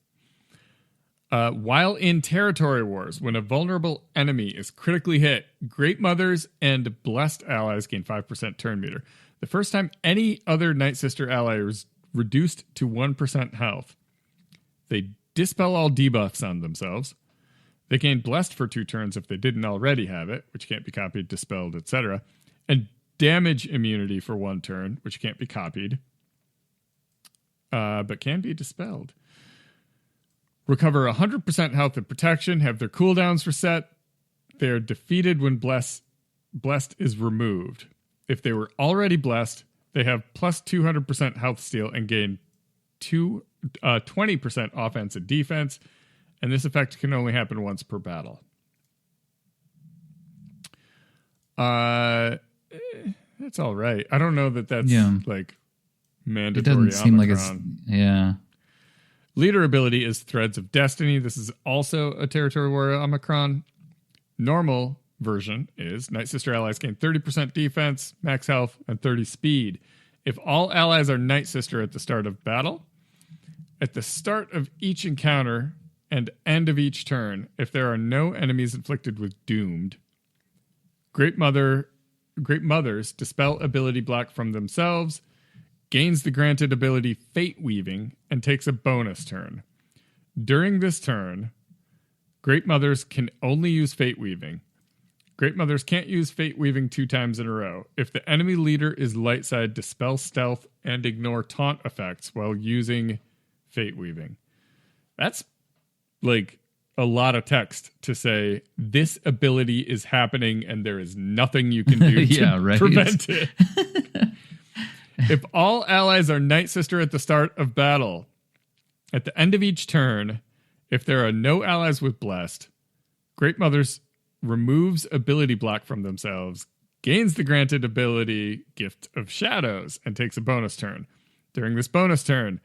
While in Territory Wars, when a vulnerable enemy is critically hit, Great Mothers and blessed allies gain 5% turn meter. The first time any other Night Sister ally is reduced to 1% health, they dispel all debuffs on themselves. They gain blessed for 2 turns if they didn't already have it, which can't be copied, dispelled, etc. And damage immunity for 1 turn, which can't be copied, but can be dispelled. Recover 100% health and protection, have their cooldowns reset. They are defeated when blessed is removed. If they were already blessed, they have plus 200% health steal and gain 20% offense and defense. And this effect can only happen once per battle. That's all right. I don't know that that's like mandatory. It doesn't seem like it's Leader ability is Threads of Destiny. This is also a Territory War Omicron. Normal version is Night Sister allies gain 30% defense, max health, and 30 speed. If all allies are Night Sister at the start of battle, at the start of each encounter and end of each turn, if there are no enemies inflicted with doomed, Great Mothers dispel ability block from themselves, gains the granted ability Fate Weaving, and takes a bonus turn. During this turn, Great Mothers can only use Fate Weaving. Great Mothers can't use Fate Weaving 2 times in a row. If the enemy leader is light side, dispel stealth and ignore taunt effects while using Fate Weaving. That's like a lot of text to say this ability is happening and there is nothing you can do to prevent it. If all allies are Night Sister at the start of battle, at the end of each turn, if there are no allies with Blessed, Great Mothers removes ability block from themselves, gains the granted ability Gift of Shadows and takes a bonus turn. During this bonus turn,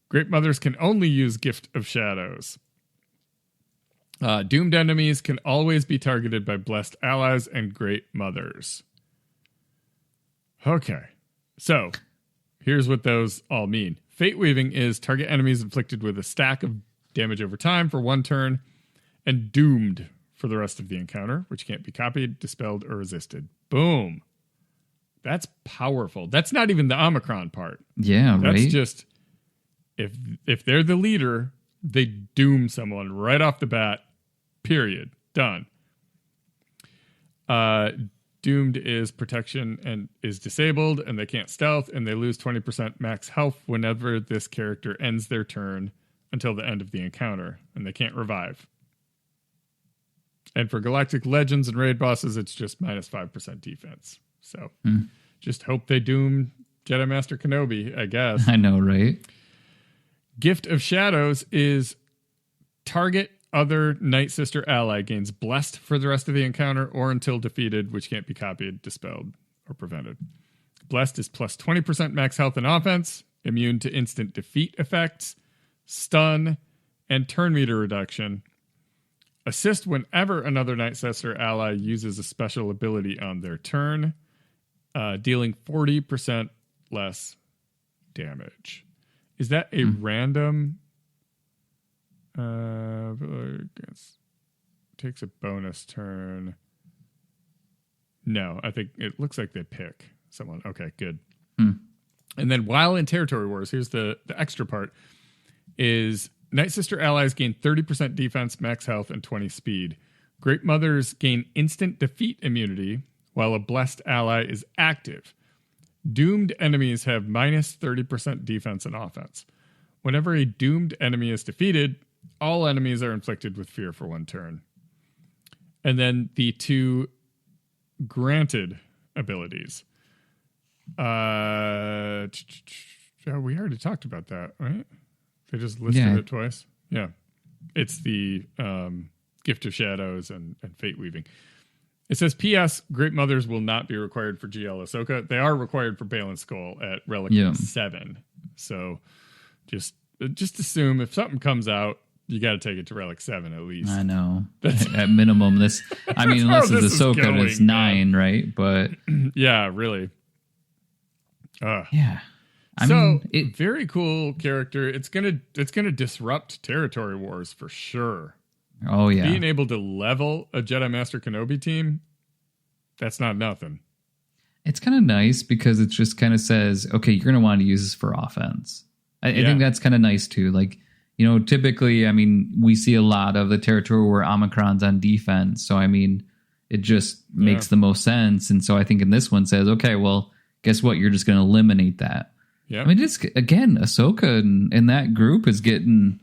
Great Mothers can only use Gift of Shadows. Doomed enemies can always be targeted by blessed allies and Great Mothers. Okay, so here's what those all mean. Fate Weaving is target enemies inflicted with a stack of damage over time for 1 turn, and doomed for the rest of the encounter, which can't be copied, dispelled, or resisted. Boom. That's powerful. That's not even the Omicron part. Yeah, That's right? just, if they're the leader, they doom someone right off the bat. Period. Done. Doomed is protection and is disabled, and they can't stealth, and they lose 20% max health whenever this character ends their turn until the end of the encounter, and they can't revive. And for Galactic Legends and Raid bosses, it's just minus 5% defense. So just hope they doom Jedi Master Kenobi, I guess. I know, right? Gift of Shadows is target other Night Sister ally gains blessed for the rest of the encounter or until defeated, which can't be copied, dispelled, or prevented. Blessed is plus 20% max health and offense, immune to instant defeat effects, stun, and turn meter reduction. Assist whenever another Night Sister ally uses a special ability on their turn, dealing 40% less damage. Is that a random? Takes a bonus turn. No, I think it looks like they pick someone. Okay, good. And then while in Territory Wars, here's the extra part, is Night Sister allies gain 30% defense, max health, and 20 speed. Great Mothers gain instant defeat immunity, while a blessed ally is active. Doomed enemies have minus 30% defense and offense. Whenever a doomed enemy is defeated, all enemies are inflicted with fear for 1 turn. And then the 2 granted abilities. We already talked about that, right? They just listed it twice. Yeah. It's the Gift of Shadows and Fate Weaving. It says, P.S. Great Mothers will not be required for GL Ahsoka. They are required for Baylan Skoll at Relic 7. So just assume if something comes out, you got to take it to Relic 7 at least. I know. At minimum, this. I mean, unless it's Ahsoka, it's 9, right? But yeah, really. Yeah. I mean, very cool character. It's gonna disrupt Territory Wars for sure. Oh yeah. Being able to level a Jedi Master Kenobi team, that's not nothing. It's kind of nice because it just kind of says, okay, you're gonna want to use this for offense. I think that's kind of nice too. Like, you know, typically, I mean, we see a lot of the Territory War Omicron's on defense. So, I mean, it just makes the most sense. And so I think in this one says, okay, well, guess what? You're just going to eliminate that. Yeah. I mean, it's, again, Ahsoka and that group is getting,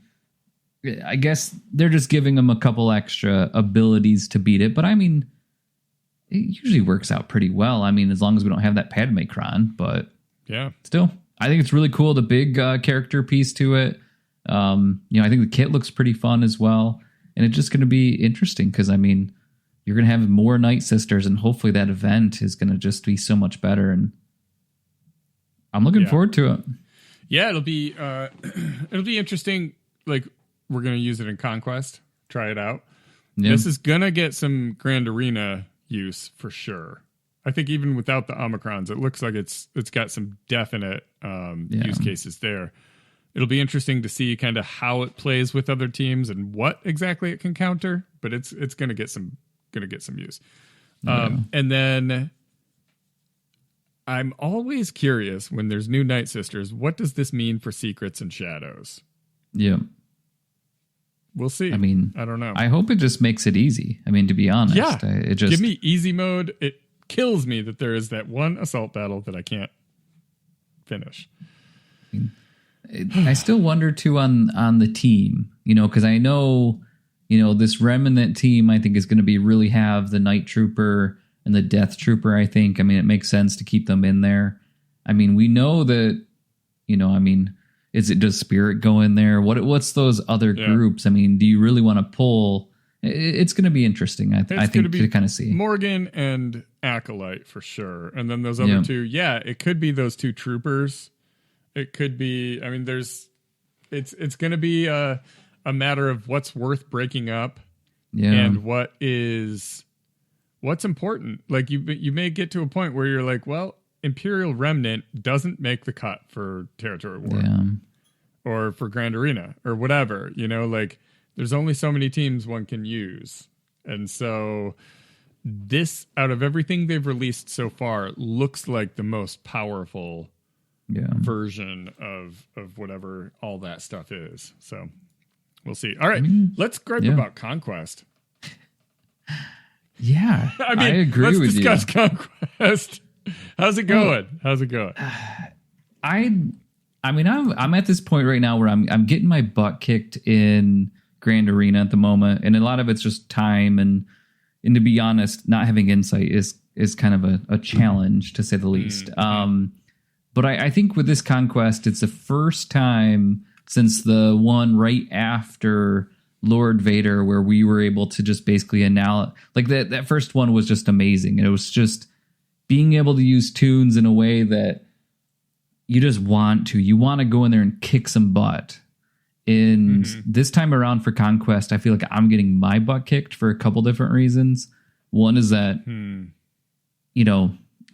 I guess they're just giving them a couple extra abilities to beat it. But I mean, it usually works out pretty well. I mean, as long as we don't have that Padme Cron, but yeah, still, I think it's really cool. The big character piece to it. You know, I think the kit looks pretty fun as well. And it's just going to be interesting because, I mean, you're going to have more Night Sisters and hopefully that event is going to just be so much better. And I'm looking forward to it. Yeah, it'll be interesting. Like, we're going to use it in Conquest. Try it out. Yeah. This is going to get some Grand Arena use for sure. I think even without the Omicrons, it looks like it's got some definite use cases there. It'll be interesting to see kind of how it plays with other teams and what exactly it can counter, but it's going to get some use. And then I'm always curious when there's new Night Sisters, what does this mean for secrets and shadows? Yeah. We'll see. I mean, I don't know. I hope it just makes it easy. I mean, to be honest, it just give me easy mode. It kills me that there is that one assault battle that I can't finish. I still wonder too on the team, you know, because I know, you know, this Remnant team I think is going to be really have the Night Trooper and the Death Trooper. I think, I mean, it makes sense to keep them in there. I mean, we know that, you know, I mean, does Spirit go in there? What's those other groups? I mean, do you really want to pull it's going to be interesting. I think to kind of see Morgan and Acolyte for sure, and then those other two. Yeah, it could be those two troopers. It could be. I mean, it's going to be a matter of what's worth breaking up, and what's important. Like you may get to a point where you're like, well, Imperial Remnant doesn't make the cut for Territory War, or for Grand Arena, or whatever. Like. There's only so many teams one can use. And so this, out of everything they've released so far, looks like the most powerful version of whatever all that stuff is. So we'll see. All right, let's gripe about Conquest. Yeah, I agree with you. Let's discuss Conquest. How's it going? I'm at this point right now where I'm getting my butt kicked in Grand Arena at the moment, and a lot of it's just time and to be honest, not having insight is kind of a challenge, to say the least. But I think with this Conquest, it's the first time since the one right after Lord Vader where we were able to just basically like that first one was just amazing. And it was just being able to use tunes in a way that you just want to go in there and kick some butt. And this time around for Conquest, I feel like I'm getting my butt kicked for a couple different reasons. One is that,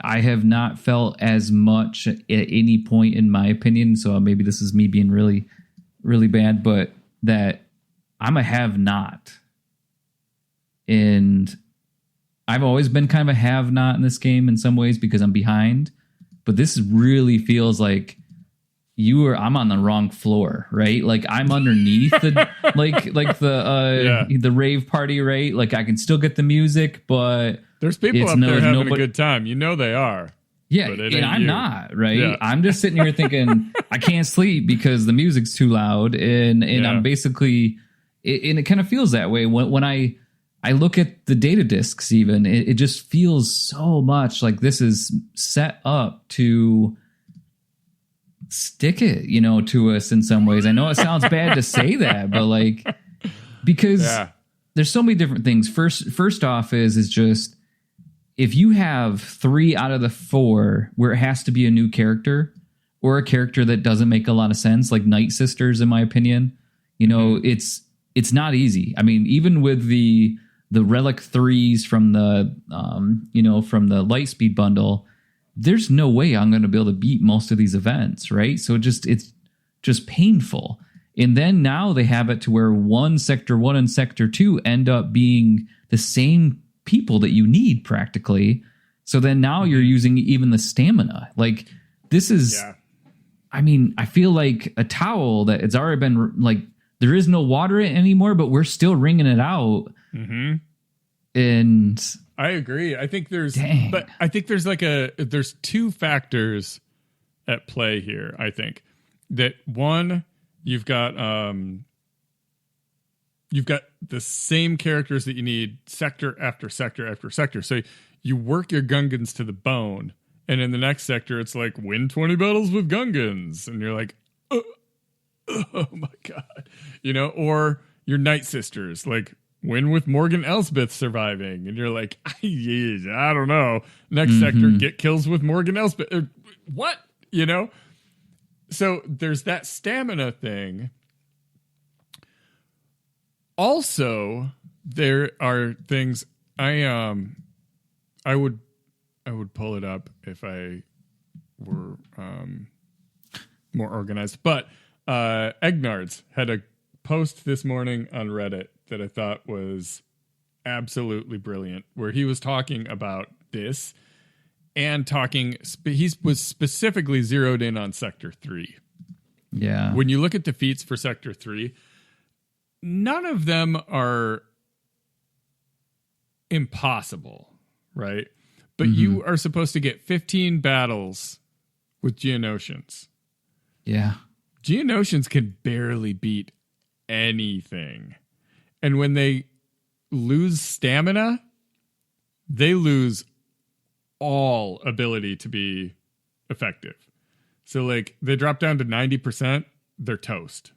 I have not felt as much at any point in my opinion. So maybe this is me being really, really bad, but that I'm a have not. And I've always been kind of a have not in this game in some ways because I'm behind. But this really feels like I'm on the wrong floor, right? Like I'm underneath the the rave party, right? Like I can still get the music, but there's people up there having a good time. They are. Yeah, and I'm not, right? Yeah. I'm just sitting here thinking I can't sleep because the music's too loud, and I'm basically, and it kind of feels that way when I look at the data discs. Even it just feels so much like this is set up to stick it, to us in some ways. I know it sounds bad to say that, but like, because there's so many different things. First off is just, if you have 3 out of the 4 where it has to be a new character or a character that doesn't make a lot of sense, like Night Sisters, in my opinion, it's not easy. I mean, even with the Relic 3s from the, from the Lightspeed bundle, there's no way I'm going to be able to beat most of these events, right? So it's just painful. And then now they have it to where Sector 1 and Sector 2 end up being the same people that you need practically. So then now you're using even the stamina. Like this is, I mean, I feel like a towel that it's already been like, there is no water in it anymore, but we're still wringing it out. And I agree. I think there's there's 2 factors at play here. I think that one, you've got the same characters that you need sector after sector after sector. So you work your Gungans to the bone, and in the next sector, it's like win 20 battles with Gungans, and you're like, oh my god, or your Night Sisters, like win with Morgan Elsbeth surviving, and you're like, I don't know. Next sector, get kills with Morgan Elsbeth. What? So there's that stamina thing. Also, there are things I would pull it up if I were more organized. But Egnards had a post this morning on Reddit that I thought was absolutely brilliant, where he was talking about this and he was specifically zeroed in on Sector 3. Yeah. When you look at the feats for Sector 3, none of them are impossible, right? But you are supposed to get 15 battles with Geonosians. Yeah. Geonosians can barely beat anything. And when they lose stamina, they lose all ability to be effective. So like they drop down to 90%, they're toast.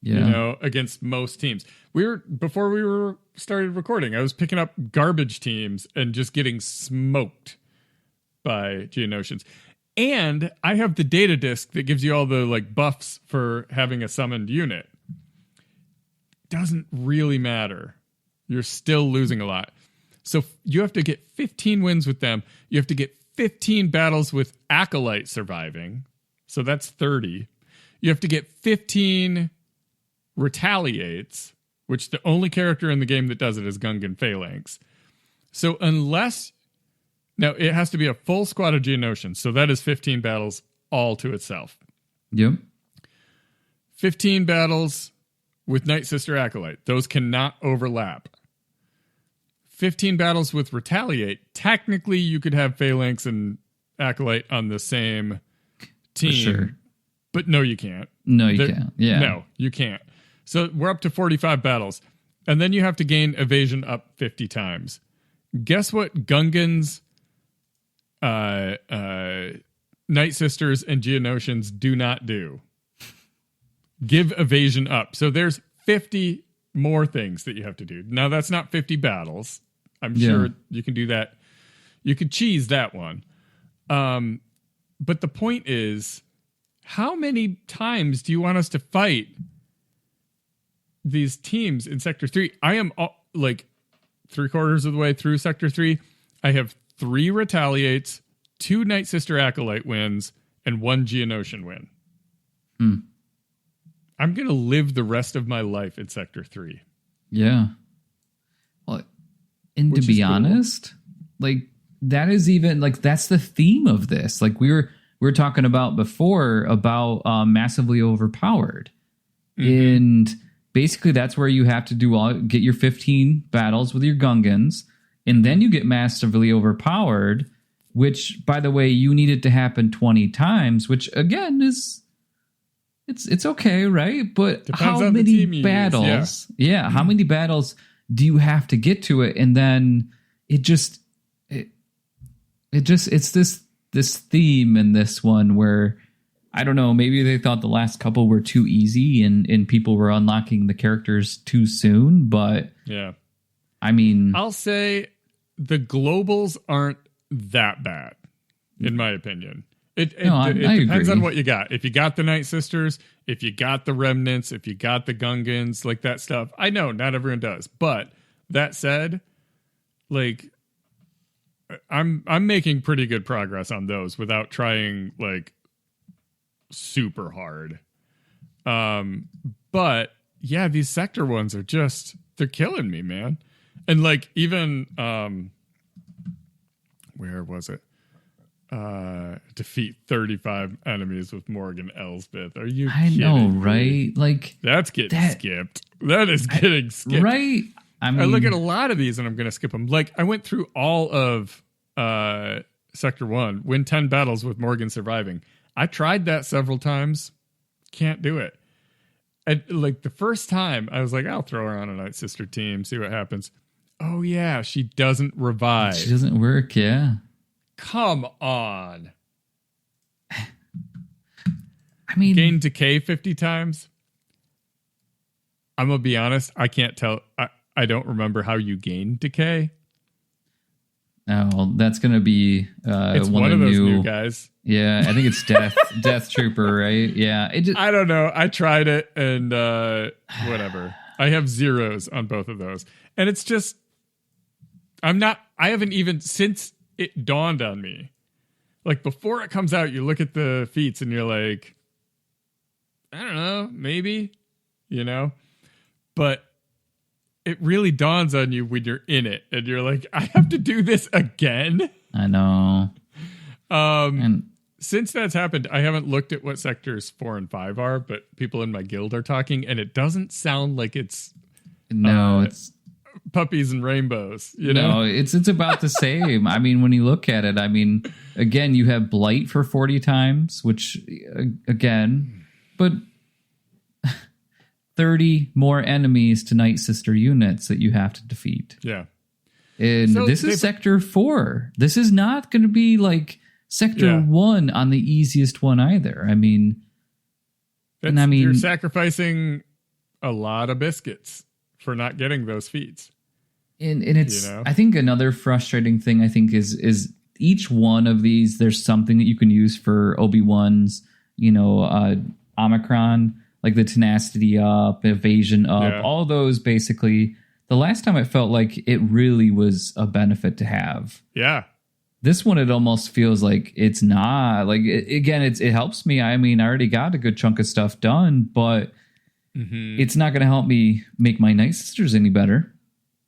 Yeah. Against most teams. Before we were started recording, I was picking up garbage teams and just getting smoked by Geonosians. And I have the data disk that gives you all the like buffs for having a summoned unit. Doesn't really matter. You're still losing a lot. So you have to get 15 wins with them. You have to get 15 battles with Acolyte surviving. So that's 30. You have to get 15 retaliates, which the only character in the game that does it is Gungan Phalanx. So now it has to be a full squad of Geonosians. So that is 15 battles all to itself. Yep. 15 battles with Night Sister Acolyte. Those cannot overlap. 15 battles with Retaliate. Technically, you could have Phalanx and Acolyte on the same team. Sure. But no, you can't. No, you can't. Yeah. No, you can't. So we're up to 45 battles. And then you have to gain evasion up 50 times. Guess what Gungans, Night Sisters, and Geonosians do not do? Give evasion up. So there's 50 more things that you have to do. Now, that's not 50 battles. I'm sure you can do that. You could cheese that one. But the point is, how many times do you want us to fight these teams in Sector 3? I am like 3/4 of the way through Sector 3. I have 3 Retaliates, 2 Night Sister Acolyte wins, and 1 Geonosian win. I'm going to live the rest of my life in Sector 3. Yeah. Well, and to be honest, like that is even like that's the theme of this. Like we were talking about before about massively overpowered. And basically that's where you have to get your 15 battles with your Gungans, and then you get massively overpowered, which by the way, you need it to happen 20 times, which again is it's okay, right? But depends how on many the team battles? Yeah, how many battles do you have to get to it? And then it's this theme in this one where I don't know, maybe they thought the last couple were too easy and people were unlocking the characters too soon, but yeah. I mean, I'll say the globals aren't that bad, in my opinion. It depends on what you got. If you got the Night Sisters, if you got the Remnants, if you got the Gungans, like that stuff. I know not everyone does, but that said, like I'm making pretty good progress on those without trying like super hard. But yeah, these sector ones are just they're killing me, man. And like even where was it? Defeat 35 enemies with Morgan Elsbeth. Are you kidding know, me? right? Like that's getting skipped. That is getting skipped. Right? I mean, I look at a lot of these and I'm going to skip them. Like I went through all of Sector 1, win 10 battles with Morgan surviving. I tried that several times. Can't do it. And like the first time I was like, I'll throw her on a Night Sister team, see what happens. Oh yeah, she doesn't revive. She doesn't work, yeah. Come on. I mean, Gain decay 50 times. I'm going to be honest. I can't tell. I don't remember how you gain decay. Oh, well, that's going to be it's one of those new guys. Yeah, I think it's Death Trooper, right? Yeah. I don't know. I tried it and whatever. I have zeros on both of those. And it's just, I haven't even, since it dawned on me, like before it comes out, you look at the feats and you're like, I don't know, maybe, but it really dawns on you when you're in it and you're like, I have to do this again. I know. Since that's happened, I haven't looked at what sectors 4 and 5 are, but people in my guild are talking and it doesn't sound like it's puppies and rainbows, No, it's about the same. I mean, when you look at it, I mean, again, you have Blight for 40 times, which again, but 30 more enemies to Night Sister units that you have to defeat. Yeah. And so this is Sector 4. This is not going to be like Sector 1 on the easiest one either. I mean, you're sacrificing a lot of biscuits for not getting those feats. And it's, I think another frustrating thing is each one of these, there's something that you can use for Obi-Wan's, Omicron, like the tenacity up, evasion up, all those basically. The last time it felt like it really was a benefit to have. Yeah. This one, it almost feels like it's not. Like, it helps me. I mean, I already got a good chunk of stuff done, but it's not going to help me make my Night Sisters any better.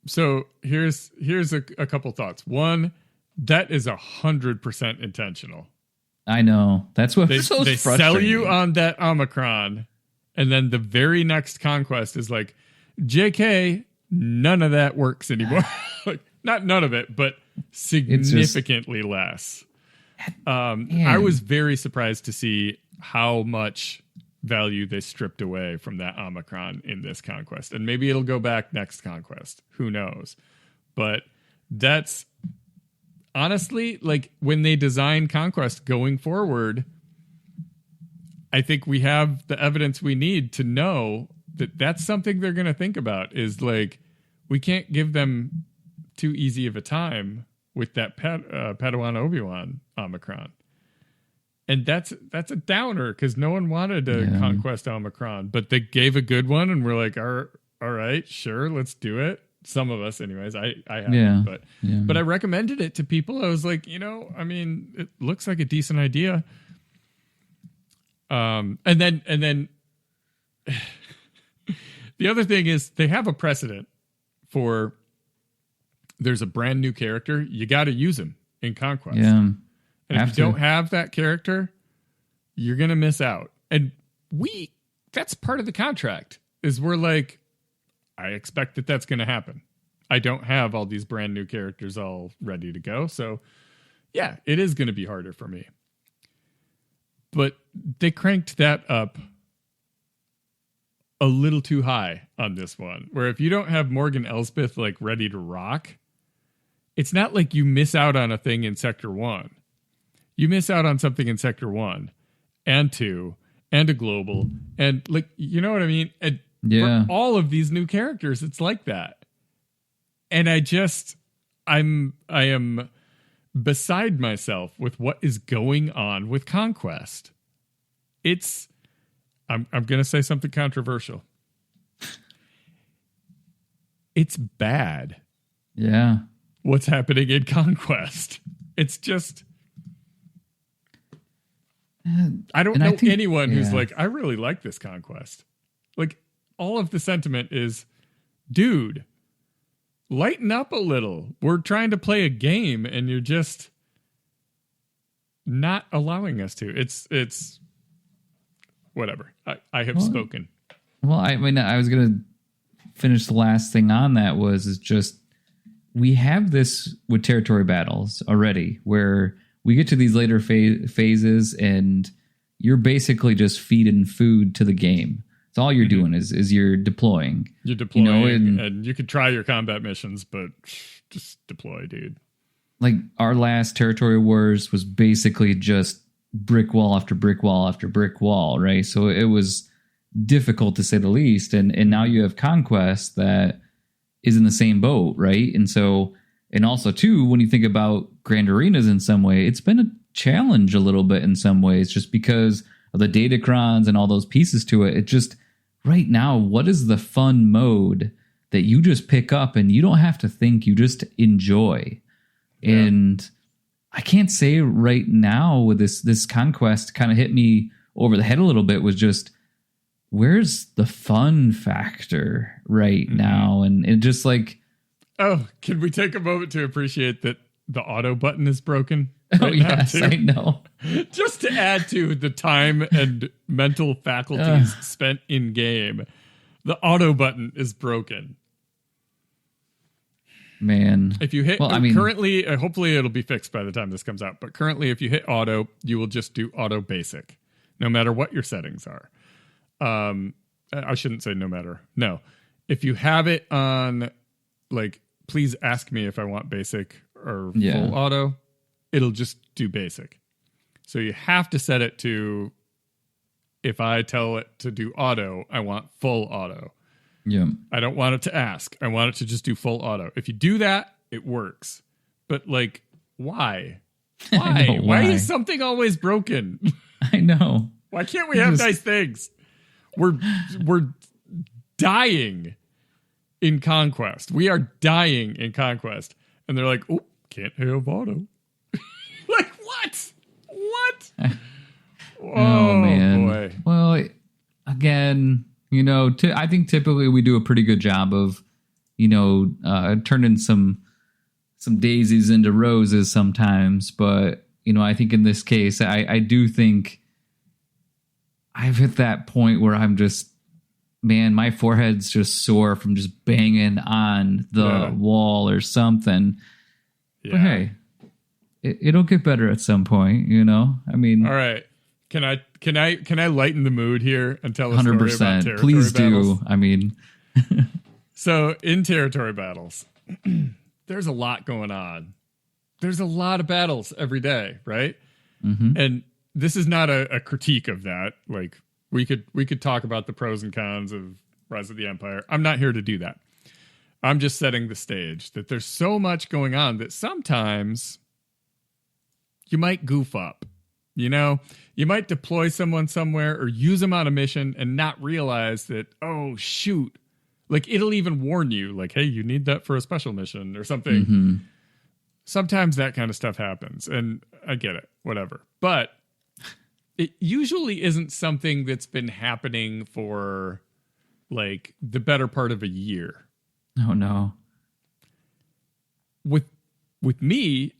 So here's a couple thoughts. One, that is 100% intentional. I know. That's what they sell you on that Omicron, and then the very next conquest is like, JK, none of that works anymore. Like, not none of it, but significantly less. I was very surprised to see how much value they stripped away from that Omicron in this conquest. And maybe it'll go back next conquest. Who knows? But that's honestly, like, when they design Conquest going forward, I think we have the evidence we need to know that that's something they're going to think about, is like, we can't give them too easy of a time with that Padawan Obi-Wan Omicron. And that's a downer, because no one wanted a Conquest Omicron, but they gave a good one, and we're like, all right, sure, let's do it. Some of us, anyways. I haven't, but I recommended it to people. I was like, it looks like a decent idea. And then the other thing is, they have a precedent for, there's a brand new character, you got to use him in Conquest. Yeah. And if you don't have that character, you're going to miss out. And that's part of the contract, is we're like, I expect that that's going to happen. I don't have all these brand new characters all ready to go. So yeah, it is going to be harder for me. But they cranked that up a little too high on this one, where if you don't have Morgan Elsbeth like ready to rock, it's not like you miss out on a thing in Sector 1. You miss out on something in Sector 1 and 2 and a global, and like, you know what I mean? And for all of these new characters, it's like that. And I am beside myself with what is going on with Conquest. I'm going to say something controversial. It's bad. Yeah. What's happening in Conquest? It's just, I don't know anyone who's like, I really like this Conquest. Like, all of the sentiment is, dude, lighten up a little. We're trying to play a game, and you're just not allowing us to. It's whatever. I have spoken. Well, I mean, I was going to finish the last thing on that is just, we have this with territory battles already, where we get to these later phases, and you're basically just feeding food to the game. So all you're doing is you're deploying. You're deploying, and you could try your combat missions, but just deploy, dude. Like, our last territory wars was basically just brick wall after brick wall after brick wall, right? So it was difficult, to say the least. And now you have Conquest that is in the same boat, right? And so, and also too, when you think about Grand Arenas in some way, it's been a challenge a little bit in some ways, just because of the datacrons and all those pieces to it. It just, right now, what is the fun mode that you just pick up and you don't have to think, you just enjoy? Yeah. And I can't say right now, with this Conquest kind of hit me over the head a little bit, was just, where's the fun factor right now? And it just like, oh, can we take a moment to appreciate that the auto button is broken? Right, yes, I know. Just to add to the time and mental faculties spent in game, the auto button is broken. Man, if you hit, currently, hopefully it'll be fixed by the time this comes out, but currently if you hit auto, you will just do auto basic, no matter what your settings are. I shouldn't say no matter. No. If you have it on, like, please ask me if I want basic or full auto, it'll just do basic. So you have to set it to, if I tell it to do auto, I want full auto. Yeah. I don't want it to ask. I want it to just do full auto. If you do that, it works. But like, why? Why? know, why why? is something always broken? I know. Why can't we have nice things? We're dying in Conquest. We are dying in Conquest. And they're like, oh, can't have auto. Like, what? What? Oh, man. Boy. Well, again, you know, I think typically we do a pretty good job of, you know, turning some daisies into roses sometimes. But, you know, I think in this case, I do think I've hit that point where I'm just, man, my forehead's just sore from just banging on the wall or something. Yeah. But hey, it'll get better at some point, you know? I mean, all right. Can I lighten the mood here and tell a 100%. Story about territory Please battles? Do. I mean, so in territory battles, there's a lot going on. There's a lot of battles every day, right? Mm-hmm. And this is not a critique of that. Like we could talk about the pros and cons of Rise of the Empire. I'm not here to do that. I'm just setting the stage that there's so much going on that sometimes you might goof up. You know, you might deploy someone somewhere or use them on a mission and not realize that, oh, shoot. Like, it'll even warn you, like, hey, you need that for a special mission or something. Mm-hmm. Sometimes that kind of stuff happens, and I get it, whatever. But it usually isn't something that's been happening for, like, the better part of a year. Oh, no. With me,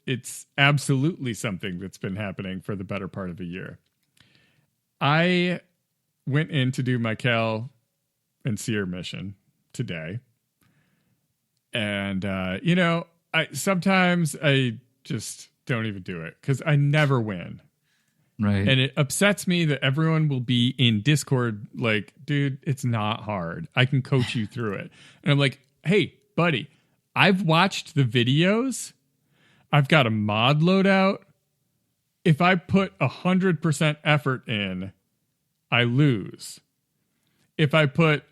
it's absolutely something that's been happening for the better part of a year. I went in to do my Cal and Seer mission today. And, you know, sometimes I just don't even do it because I never win. Right. And it upsets me that everyone will be in Discord like, dude, it's not hard. I can coach you through it. And I'm like, hey, buddy, I've watched the videos. I've got a mod loadout. If I put 100% effort in, I lose. If I put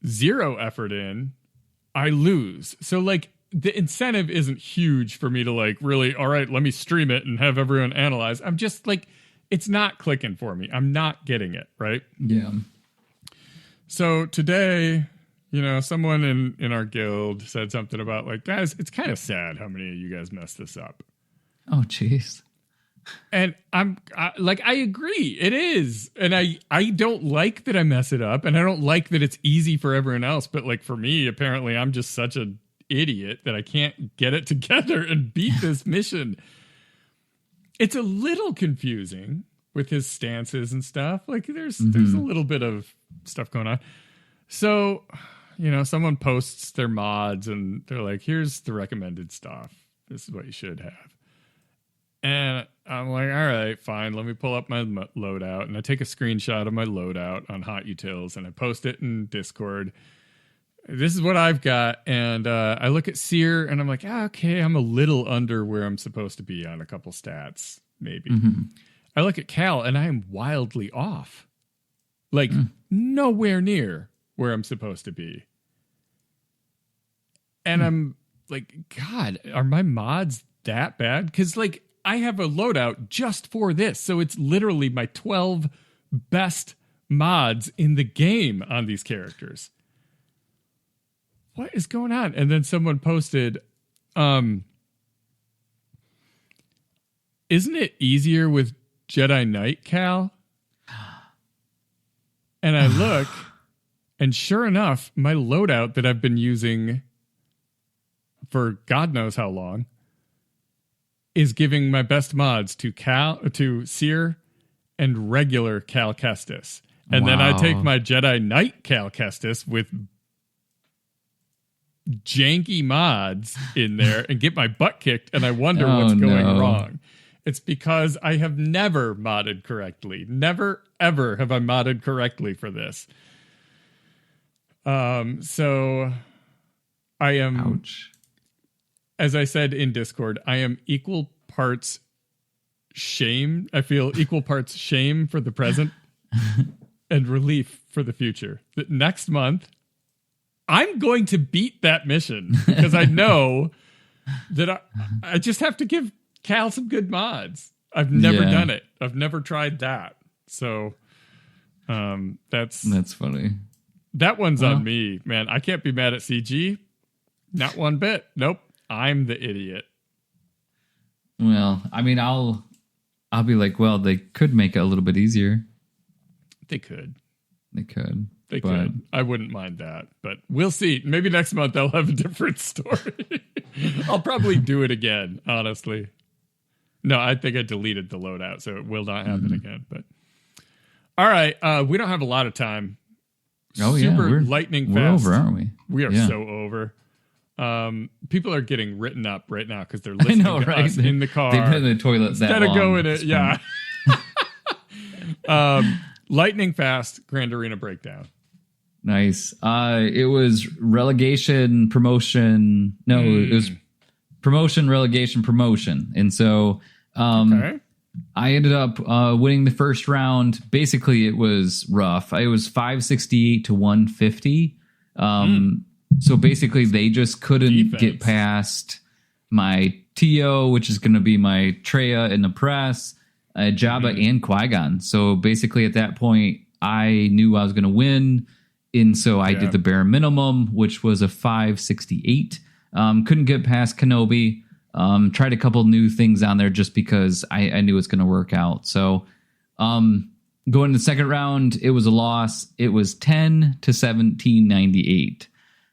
0 effort in, I lose. So like the incentive isn't huge for me to like really, all right, let me stream it and have everyone analyze. I'm just like, it's not clicking for me. I'm not getting it, right? Yeah. So today, you know, someone in our guild said something about like, guys, it's kind of sad how many of you guys messed this up. Oh, jeez. And I agree. It is. And I don't like that I mess it up. And I don't like that it's easy for everyone else. But like for me, apparently I'm just such an idiot that I can't get it together and beat this mission. It's a little confusing with his stances and stuff. Like there's a little bit of stuff going on. So, you know, someone posts their mods and they're like, here's the recommended stuff. This is what you should have. And I'm like, all right, fine. Let me pull up my loadout. And I take a screenshot of my loadout on Hot Utils and I post it in Discord. This is what I've got. And I look at Seer and I'm like, okay, I'm a little under where I'm supposed to be on a couple stats, maybe. Mm-hmm. I look at Cal and I am wildly off. Like nowhere near where I'm supposed to be. And I'm like, God, are my mods that bad? Because like I have a loadout just for this. So it's literally my 12 best mods in the game on these characters. What is going on? And then someone posted, isn't it easier with Jedi Knight, Cal? And I look, and sure enough, my loadout that I've been using for God knows how long is giving my best mods to Seer and regular Cal Kestis. And then I take my Jedi Knight Cal Kestis with janky mods in there and get my butt kicked, and I wonder what's going wrong. It's because I have never modded correctly. Never, ever have I modded correctly for this. So I am... Ouch. As I said in Discord, I am equal parts shame. I feel equal parts shame for the present and relief for the future. That next month, I'm going to beat that mission because I know that I just have to give Cal some good mods. I've never done it. I've never tried that. So that's funny. That one's on me, man. I can't be mad at CG. Not one bit. Nope. I'm the idiot. Well, I mean, I'll be like, well, they could make it a little bit easier. They could. They could. I wouldn't mind that, but we'll see. Maybe next month they'll have a different story. I'll probably do it again, honestly. No, I think I deleted the loadout, so it will not happen again. But all right, we don't have a lot of time. Oh, Super lightning fast. We're over, aren't we? We are so over. People are getting written up right now because they're listening to us in the car. They've been in the toilet that long. Instead of going it, yeah. Lightning fast Grand Arena breakdown. Nice. It was relegation, promotion. No, it was promotion, relegation, promotion. And so I ended up winning the first round. Basically, it was rough. It was 568 to 150. So basically, they just couldn't get past my TO, which is going to be my Treya in the press, Jabba, and Qui-Gon. So basically, at that point, I knew I was going to win. And so I did the bare minimum, which was a 568. Couldn't get past Kenobi. Tried a couple new things on there just because I knew it's going to work out. So going to the second round, it was a loss. It was 10 to 1798.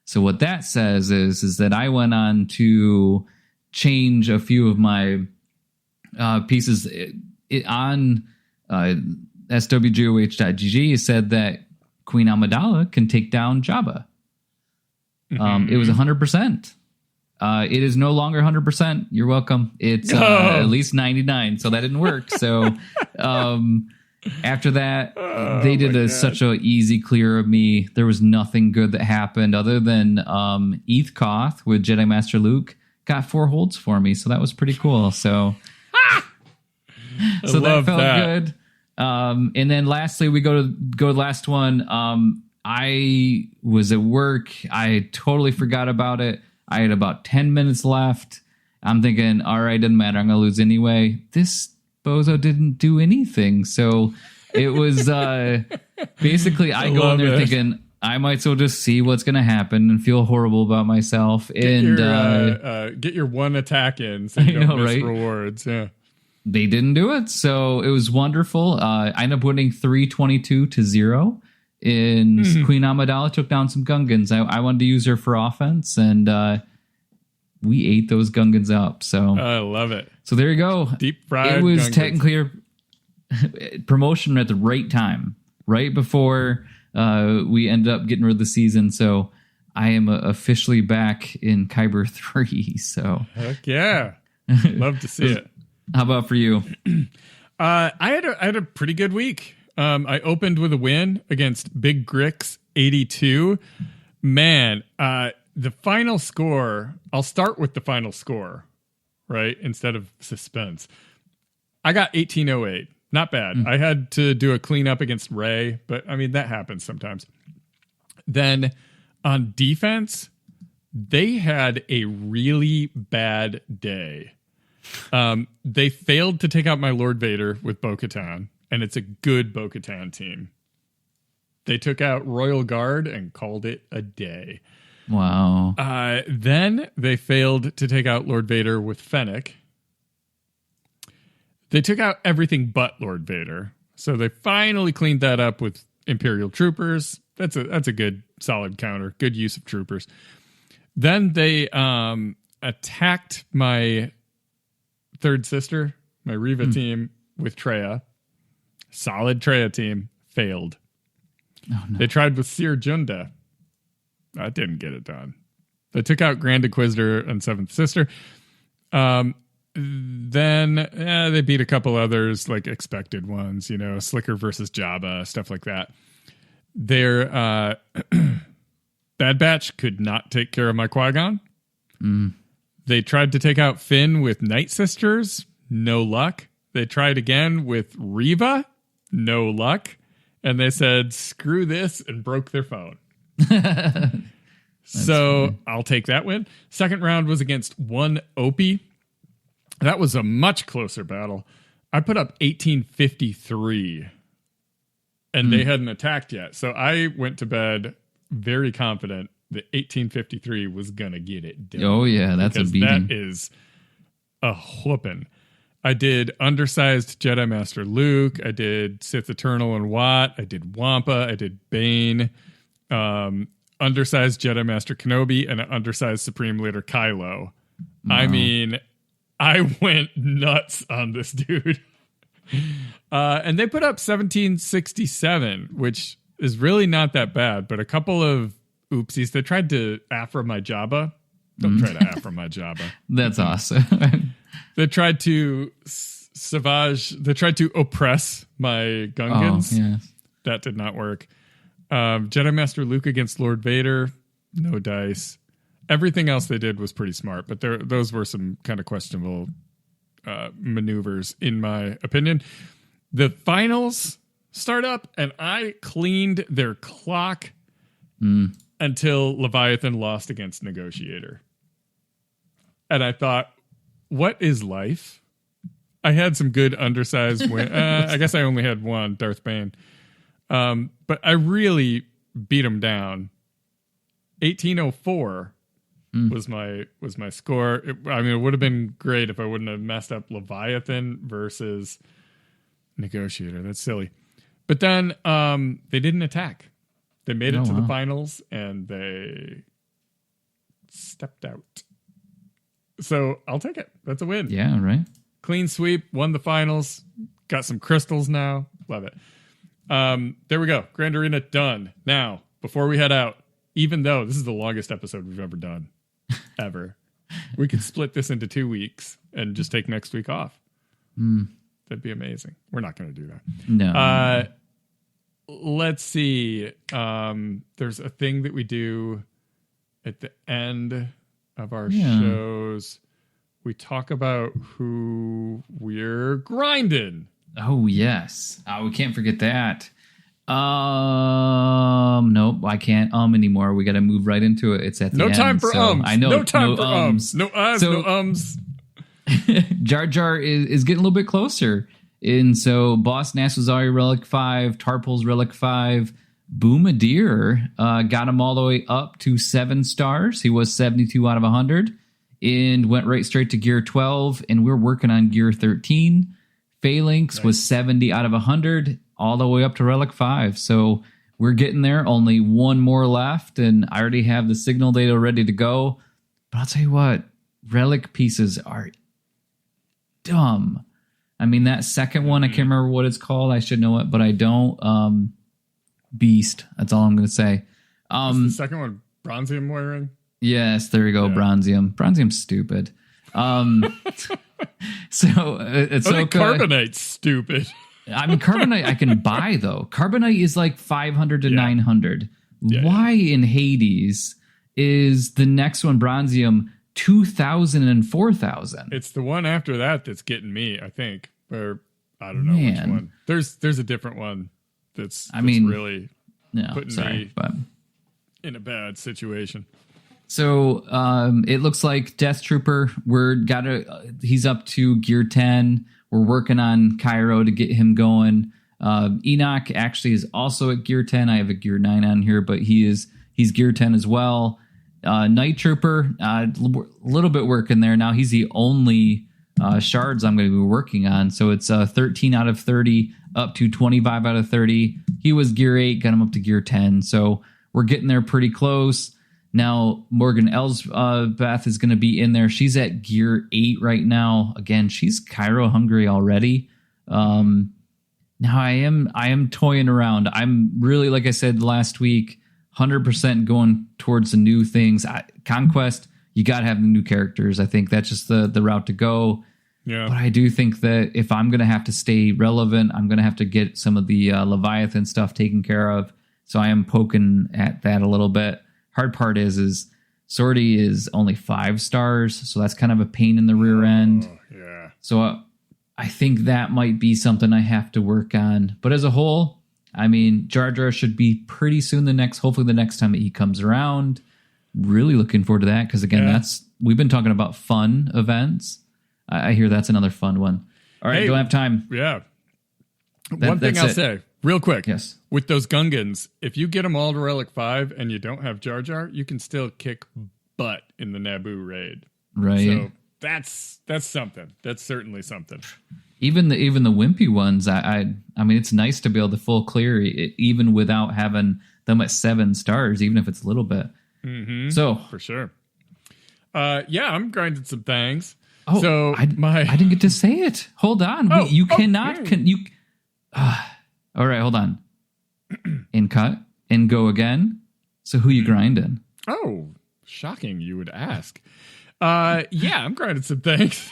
So what that says is that I went on to change a few of my pieces on swgoh.gg. It said that Queen Amidala can take down Jabba. It was 100%. It is no longer 100%. You're welcome. It's at least 99, so that didn't work. So after that, they did such a easy clear of me. There was nothing good that happened other than Koth with Jedi Master Luke got 4 holds for me, so that was pretty cool. So that felt good. And then lastly, we go to the last one. I was at work. I totally forgot about it. I had about 10 minutes left. I'm thinking, all right, doesn't matter. I'm going to lose anyway. This bozo didn't do anything. So it was basically I go in there thinking I might as well just see what's going to happen and feel horrible about myself. Get your one attack in so you don't miss rewards. Yeah. They didn't do it, so it was wonderful. I ended up winning 322 to 0. And Queen Amidala took down some Gungans. I wanted to use her for offense, and we ate those Gungans up. So I love it. So there you go. Deep fried. It was Gungans. technically a promotion at the right time, right before we ended up getting rid of the season. So I am officially back in Kyber 3. So heck yeah, love to see it. How about for you? I had a pretty good week. I opened with a win against Big Grix 82. Man, the final score, I'll start with the final score, right? Instead of suspense. I got 1808. Not bad. I had to do a cleanup against Ray, but I mean, that happens sometimes. Then on defense, they had a really bad day. They failed to take out my Lord Vader with Bo-Katan, and it's a good Bo-Katan team. They took out Royal Guard and called it a day. Wow. Then they failed to take out Lord Vader with Fennec. They took out everything but Lord Vader. So they finally cleaned that up with Imperial Troopers. That's a good, solid counter. Good use of troopers. Then they attacked my third sister, my Reva team, with Treya. Solid Treya team. Failed. Oh, no. They tried with Seer Junda. That didn't get it done. They took out Grand Inquisitor and Seventh Sister. Then they beat a couple others, like expected ones, Slicker versus Jabba, stuff like that. Their Bad Batch could not take care of my Qui-Gon. They tried to take out Finn with Night Sisters. No luck. They tried again with Reva. No luck. And they said, screw this, and broke their phone. So I'll take that win. Second round was against one Opie. That was a much closer battle. I put up 1853 and they hadn't attacked yet. So I went to bed very confident that 1853 was going to get it done. Oh, yeah, that's a beating. That is a whooping. I did Undersized Jedi Master Luke. I did Sith Eternal and Watt. I did Wampa. I did Bane. Undersized Jedi Master Kenobi and an undersized Supreme Leader Kylo. Wow. I mean, I went nuts on this dude. And they put up 1767, which is really not that bad, but a couple of oopsies. They tried to Afra my Jabba. Don't try to Afra my Jabba. That's awesome. They tried to Savage. They tried to oppress my Gungans. Oh, yes. That did not work. Jedi Master Luke against Lord Vader. No dice. Everything else they did was pretty smart, but those were some kind of questionable maneuvers, in my opinion. The finals start up, and I cleaned their clock until Leviathan lost against Negotiator. And I thought, what is life? I had some good undersized win. I guess I only had one, Darth Bane. But I really beat him down. 1804 was my score. It would have been great if I wouldn't have messed up Leviathan versus Negotiator. That's silly. But then they didn't attack. They made it to the finals and they stepped out. So I'll take it. That's a win. Yeah, right. Clean sweep, won the finals, got some crystals now. Love it. There we go. Grand Arena done. Now, before we head out, even though this is the longest episode we've ever done, ever, we could split this into 2 weeks and just take next week off. That'd be amazing. We're not going to do that. No. Let's see. There's a thing that we do at the end of our shows. We talk about who we're grinding. Oh, yes. We can't forget that. Nope, I can't anymore. We got to move right into it. It's at the end. No time for ums. I know. No time for ums. No ums. No ums. Jar Jar is getting a little bit closer. And so Boss Nass was already Relic 5, Tarple's Relic 5. Boomadeer got him all the way up to 7 stars. He was 72 out of 100 and went right straight to Gear 12. And we're working on Gear 13. Phalanx was 70 out of 100, all the way up to Relic 5. So we're getting there. Only one more left, and I already have the signal data ready to go. But I'll tell you what, Relic pieces are dumb. I mean, that second one, I can't remember what it's called. I should know it, but I don't. Beast. That's all I'm going to say. The second one, Bronzium wearing? Yes, there you go, Bronzium. Bronzium's stupid. So it's so Carbonite's stupid. I mean, Carbonite I can buy, though. Carbonite is like 500 to 900. Why in Hades is the next one, Bronzium, 2,000 and 4,000? It's the one after that that's getting me, I think. Or I don't know which one. There's a different one that's really putting me in a bad situation. So it looks like Death Trooper, he's up to Gear 10. We're working on Cairo to get him going. Enoch actually is also at Gear 10. I have a Gear 9 on here, but he's Gear 10 as well. Night Trooper, a little bit working there. Now he's the only shards I'm going to be working on. So it's 13 out of 30 up to 25 out of 30. He was Gear 8, got him up to Gear 10. So we're getting there pretty close. Now, Morgan Elsbeth is going to be in there. She's at Gear 8 right now. Again, she's Cairo hungry already. Now, I am toying around. I'm really, like I said last week, 100% going towards the new things. Conquest, you got to have the new characters. I think that's just the route to go. Yeah. But I do think that if I'm going to have to stay relevant, I'm going to have to get some of the Leviathan stuff taken care of. So I am poking at that a little bit. Hard part is Sortie is only 5 stars, so that's kind of a pain in the rear end. Yeah. So I think that might be something I have to work on. But as a whole, I mean, Jar Jar should be pretty soon hopefully the next time that he comes around. really looking forward to that because, again, we've been talking about fun events. I hear that's another fun one. All right, don't have time. Yeah. One thing I'll say real quick. Yes. With those Gungans, if you get them all to Relic 5 and you don't have Jar Jar, you can still kick butt in the Naboo raid. Right. So that's something. That's certainly something. Even the wimpy ones, I mean, it's nice to be able to full clear even without having them at 7 stars, even if it's a little bit. Mm-hmm. So for sure. I'm grinding some things. Oh, so I didn't get to say it. Hold on. You cannot. All right, hold on. And cut and go again. So who you grinding? Oh, shocking! You would ask. I'm grinding some things.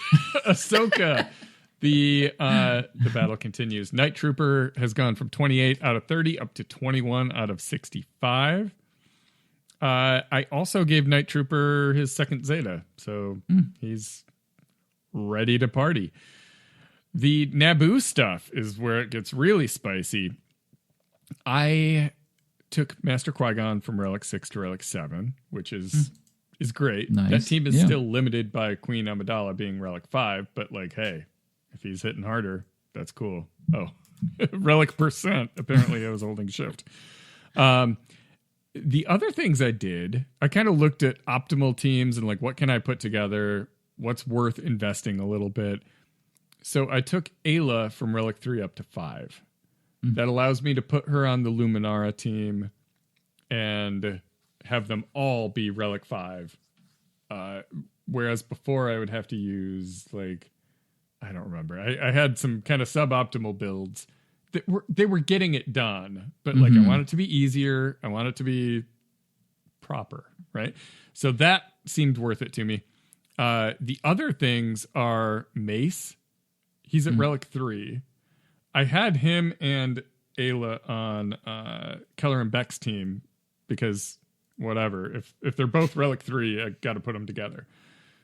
Ahsoka. The battle continues. Night Trooper has gone from 28 out of 30 up to 21 out of 65. I also gave Night Trooper his second Zeta, so he's ready to party. The Naboo stuff is where it gets really spicy. I took Master Qui-Gon from Relic 6 to Relic 7, which is great. Nice. That team is still limited by Queen Amidala being Relic 5, but like, hey, if he's hitting harder, that's cool. Oh, Relic percent. Apparently I was holding shift. The other things I did, I kind of looked at optimal teams and like, what can I put together? What's worth investing a little bit? So I took Ayla from Relic 3 up to 5. That allows me to put her on the Luminara team and have them all be Relic 5. Whereas before I would have to use like, I don't remember. I had some kind of suboptimal builds that they were getting it done, but like I want it to be easier. I want it to be proper, right? So that seemed worth it to me. The other things are Mace. He's at Relic 3. I had him and Ayla on Keller and Beck's team because whatever. If they're both Relic 3, I got to put them together.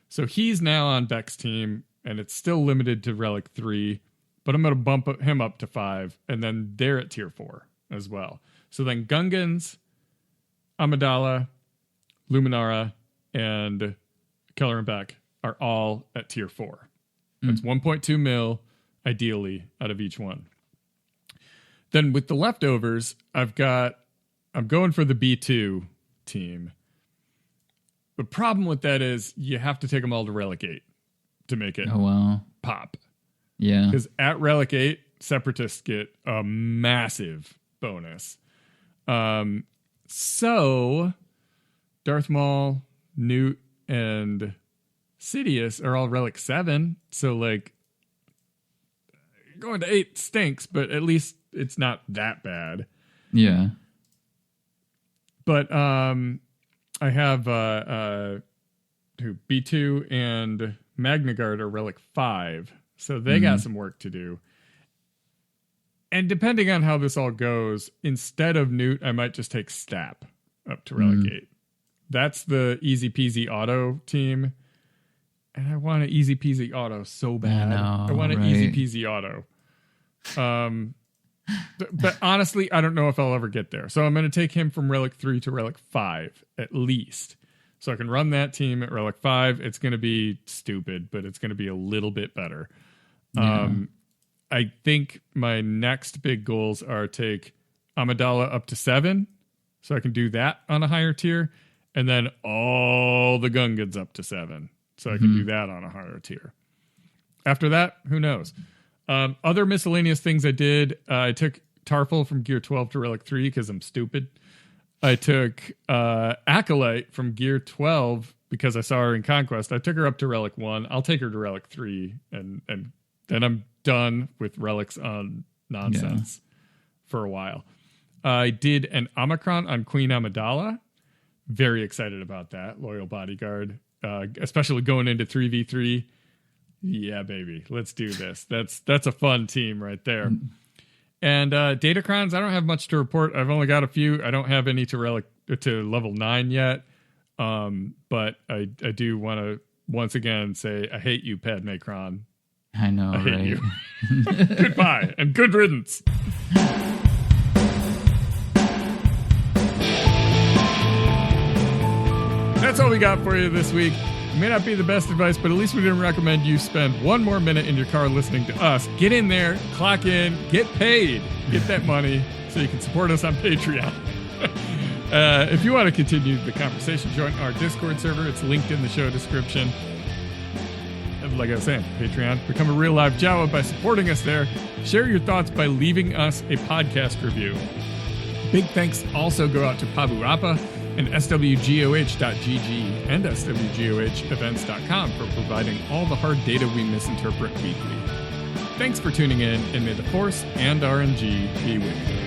So he's now on Beck's team, and it's still limited to Relic 3, but I'm going to bump him up to 5, and then they're at tier 4 as well. So then Gungans, Amidala, Luminara, and Keller and Beck are all at tier 4. That's 1.2 mil, ideally, out of each one. Then with the leftovers, I'm going for the B2 team. The problem with that is you have to take them all to Relic 8 to make it pop. Yeah. Because at Relic 8, Separatists get a massive bonus. So Darth Maul, Newt, and Sidious are all Relic 7. So like going to 8 stinks, but at least it's not that bad. Yeah. But I have B2 and Magna Guard are Relic 5. So they got some work to do. And depending on how this all goes, instead of Newt, I might just take Stap up to Relic 8. That's the easy peasy auto team. And I want an easy peasy auto so bad. I want an easy peasy auto. But honestly, I don't know if I'll ever get there. So I'm going to take him from Relic 3 to Relic 5 at least. So I can run that team at Relic 5. It's going to be stupid, but it's going to be a little bit better. Yeah. I think my next big goals are take Amidala up to 7. So I can do that on a higher tier. And then all the Gungans up to 7. So I can do that on a higher tier. After that, who knows? Other miscellaneous things I did. I took Tarful from Gear 12 to Relic 3 because I'm stupid. I took Acolyte from Gear 12 because I saw her in Conquest. I took her up to Relic 1. I'll take her to Relic 3. And then I'm done with relics on nonsense for a while. I did an Omicron on Queen Amidala. Very excited about that. Loyal Bodyguard. Especially going into 3v3. Yeah, baby. Let's do this. That's a fun team right there. And Datacrons, I don't have much to report. I've only got a few. I don't have any to level 9 yet. But I do want to once again say I hate you, Padme Cron. I know, I hate you. Goodbye and good riddance. That's all we got for you this week. It may not be the best advice, but at least we didn't recommend you spend one more minute in your car listening to us. Get in there, clock in, get paid, get that money so you can support us on Patreon. If you want to continue the conversation, join our Discord server. It's linked in the show description. Like I was saying, Patreon. Become a real live Jawa by supporting us there. Share your thoughts by leaving us a podcast review. Big thanks also go out to Pabu Appa and swgoh.gg and swgohevents.com for providing all the hard data we misinterpret weekly. Thanks for tuning in, and may the Force and RNG be with you.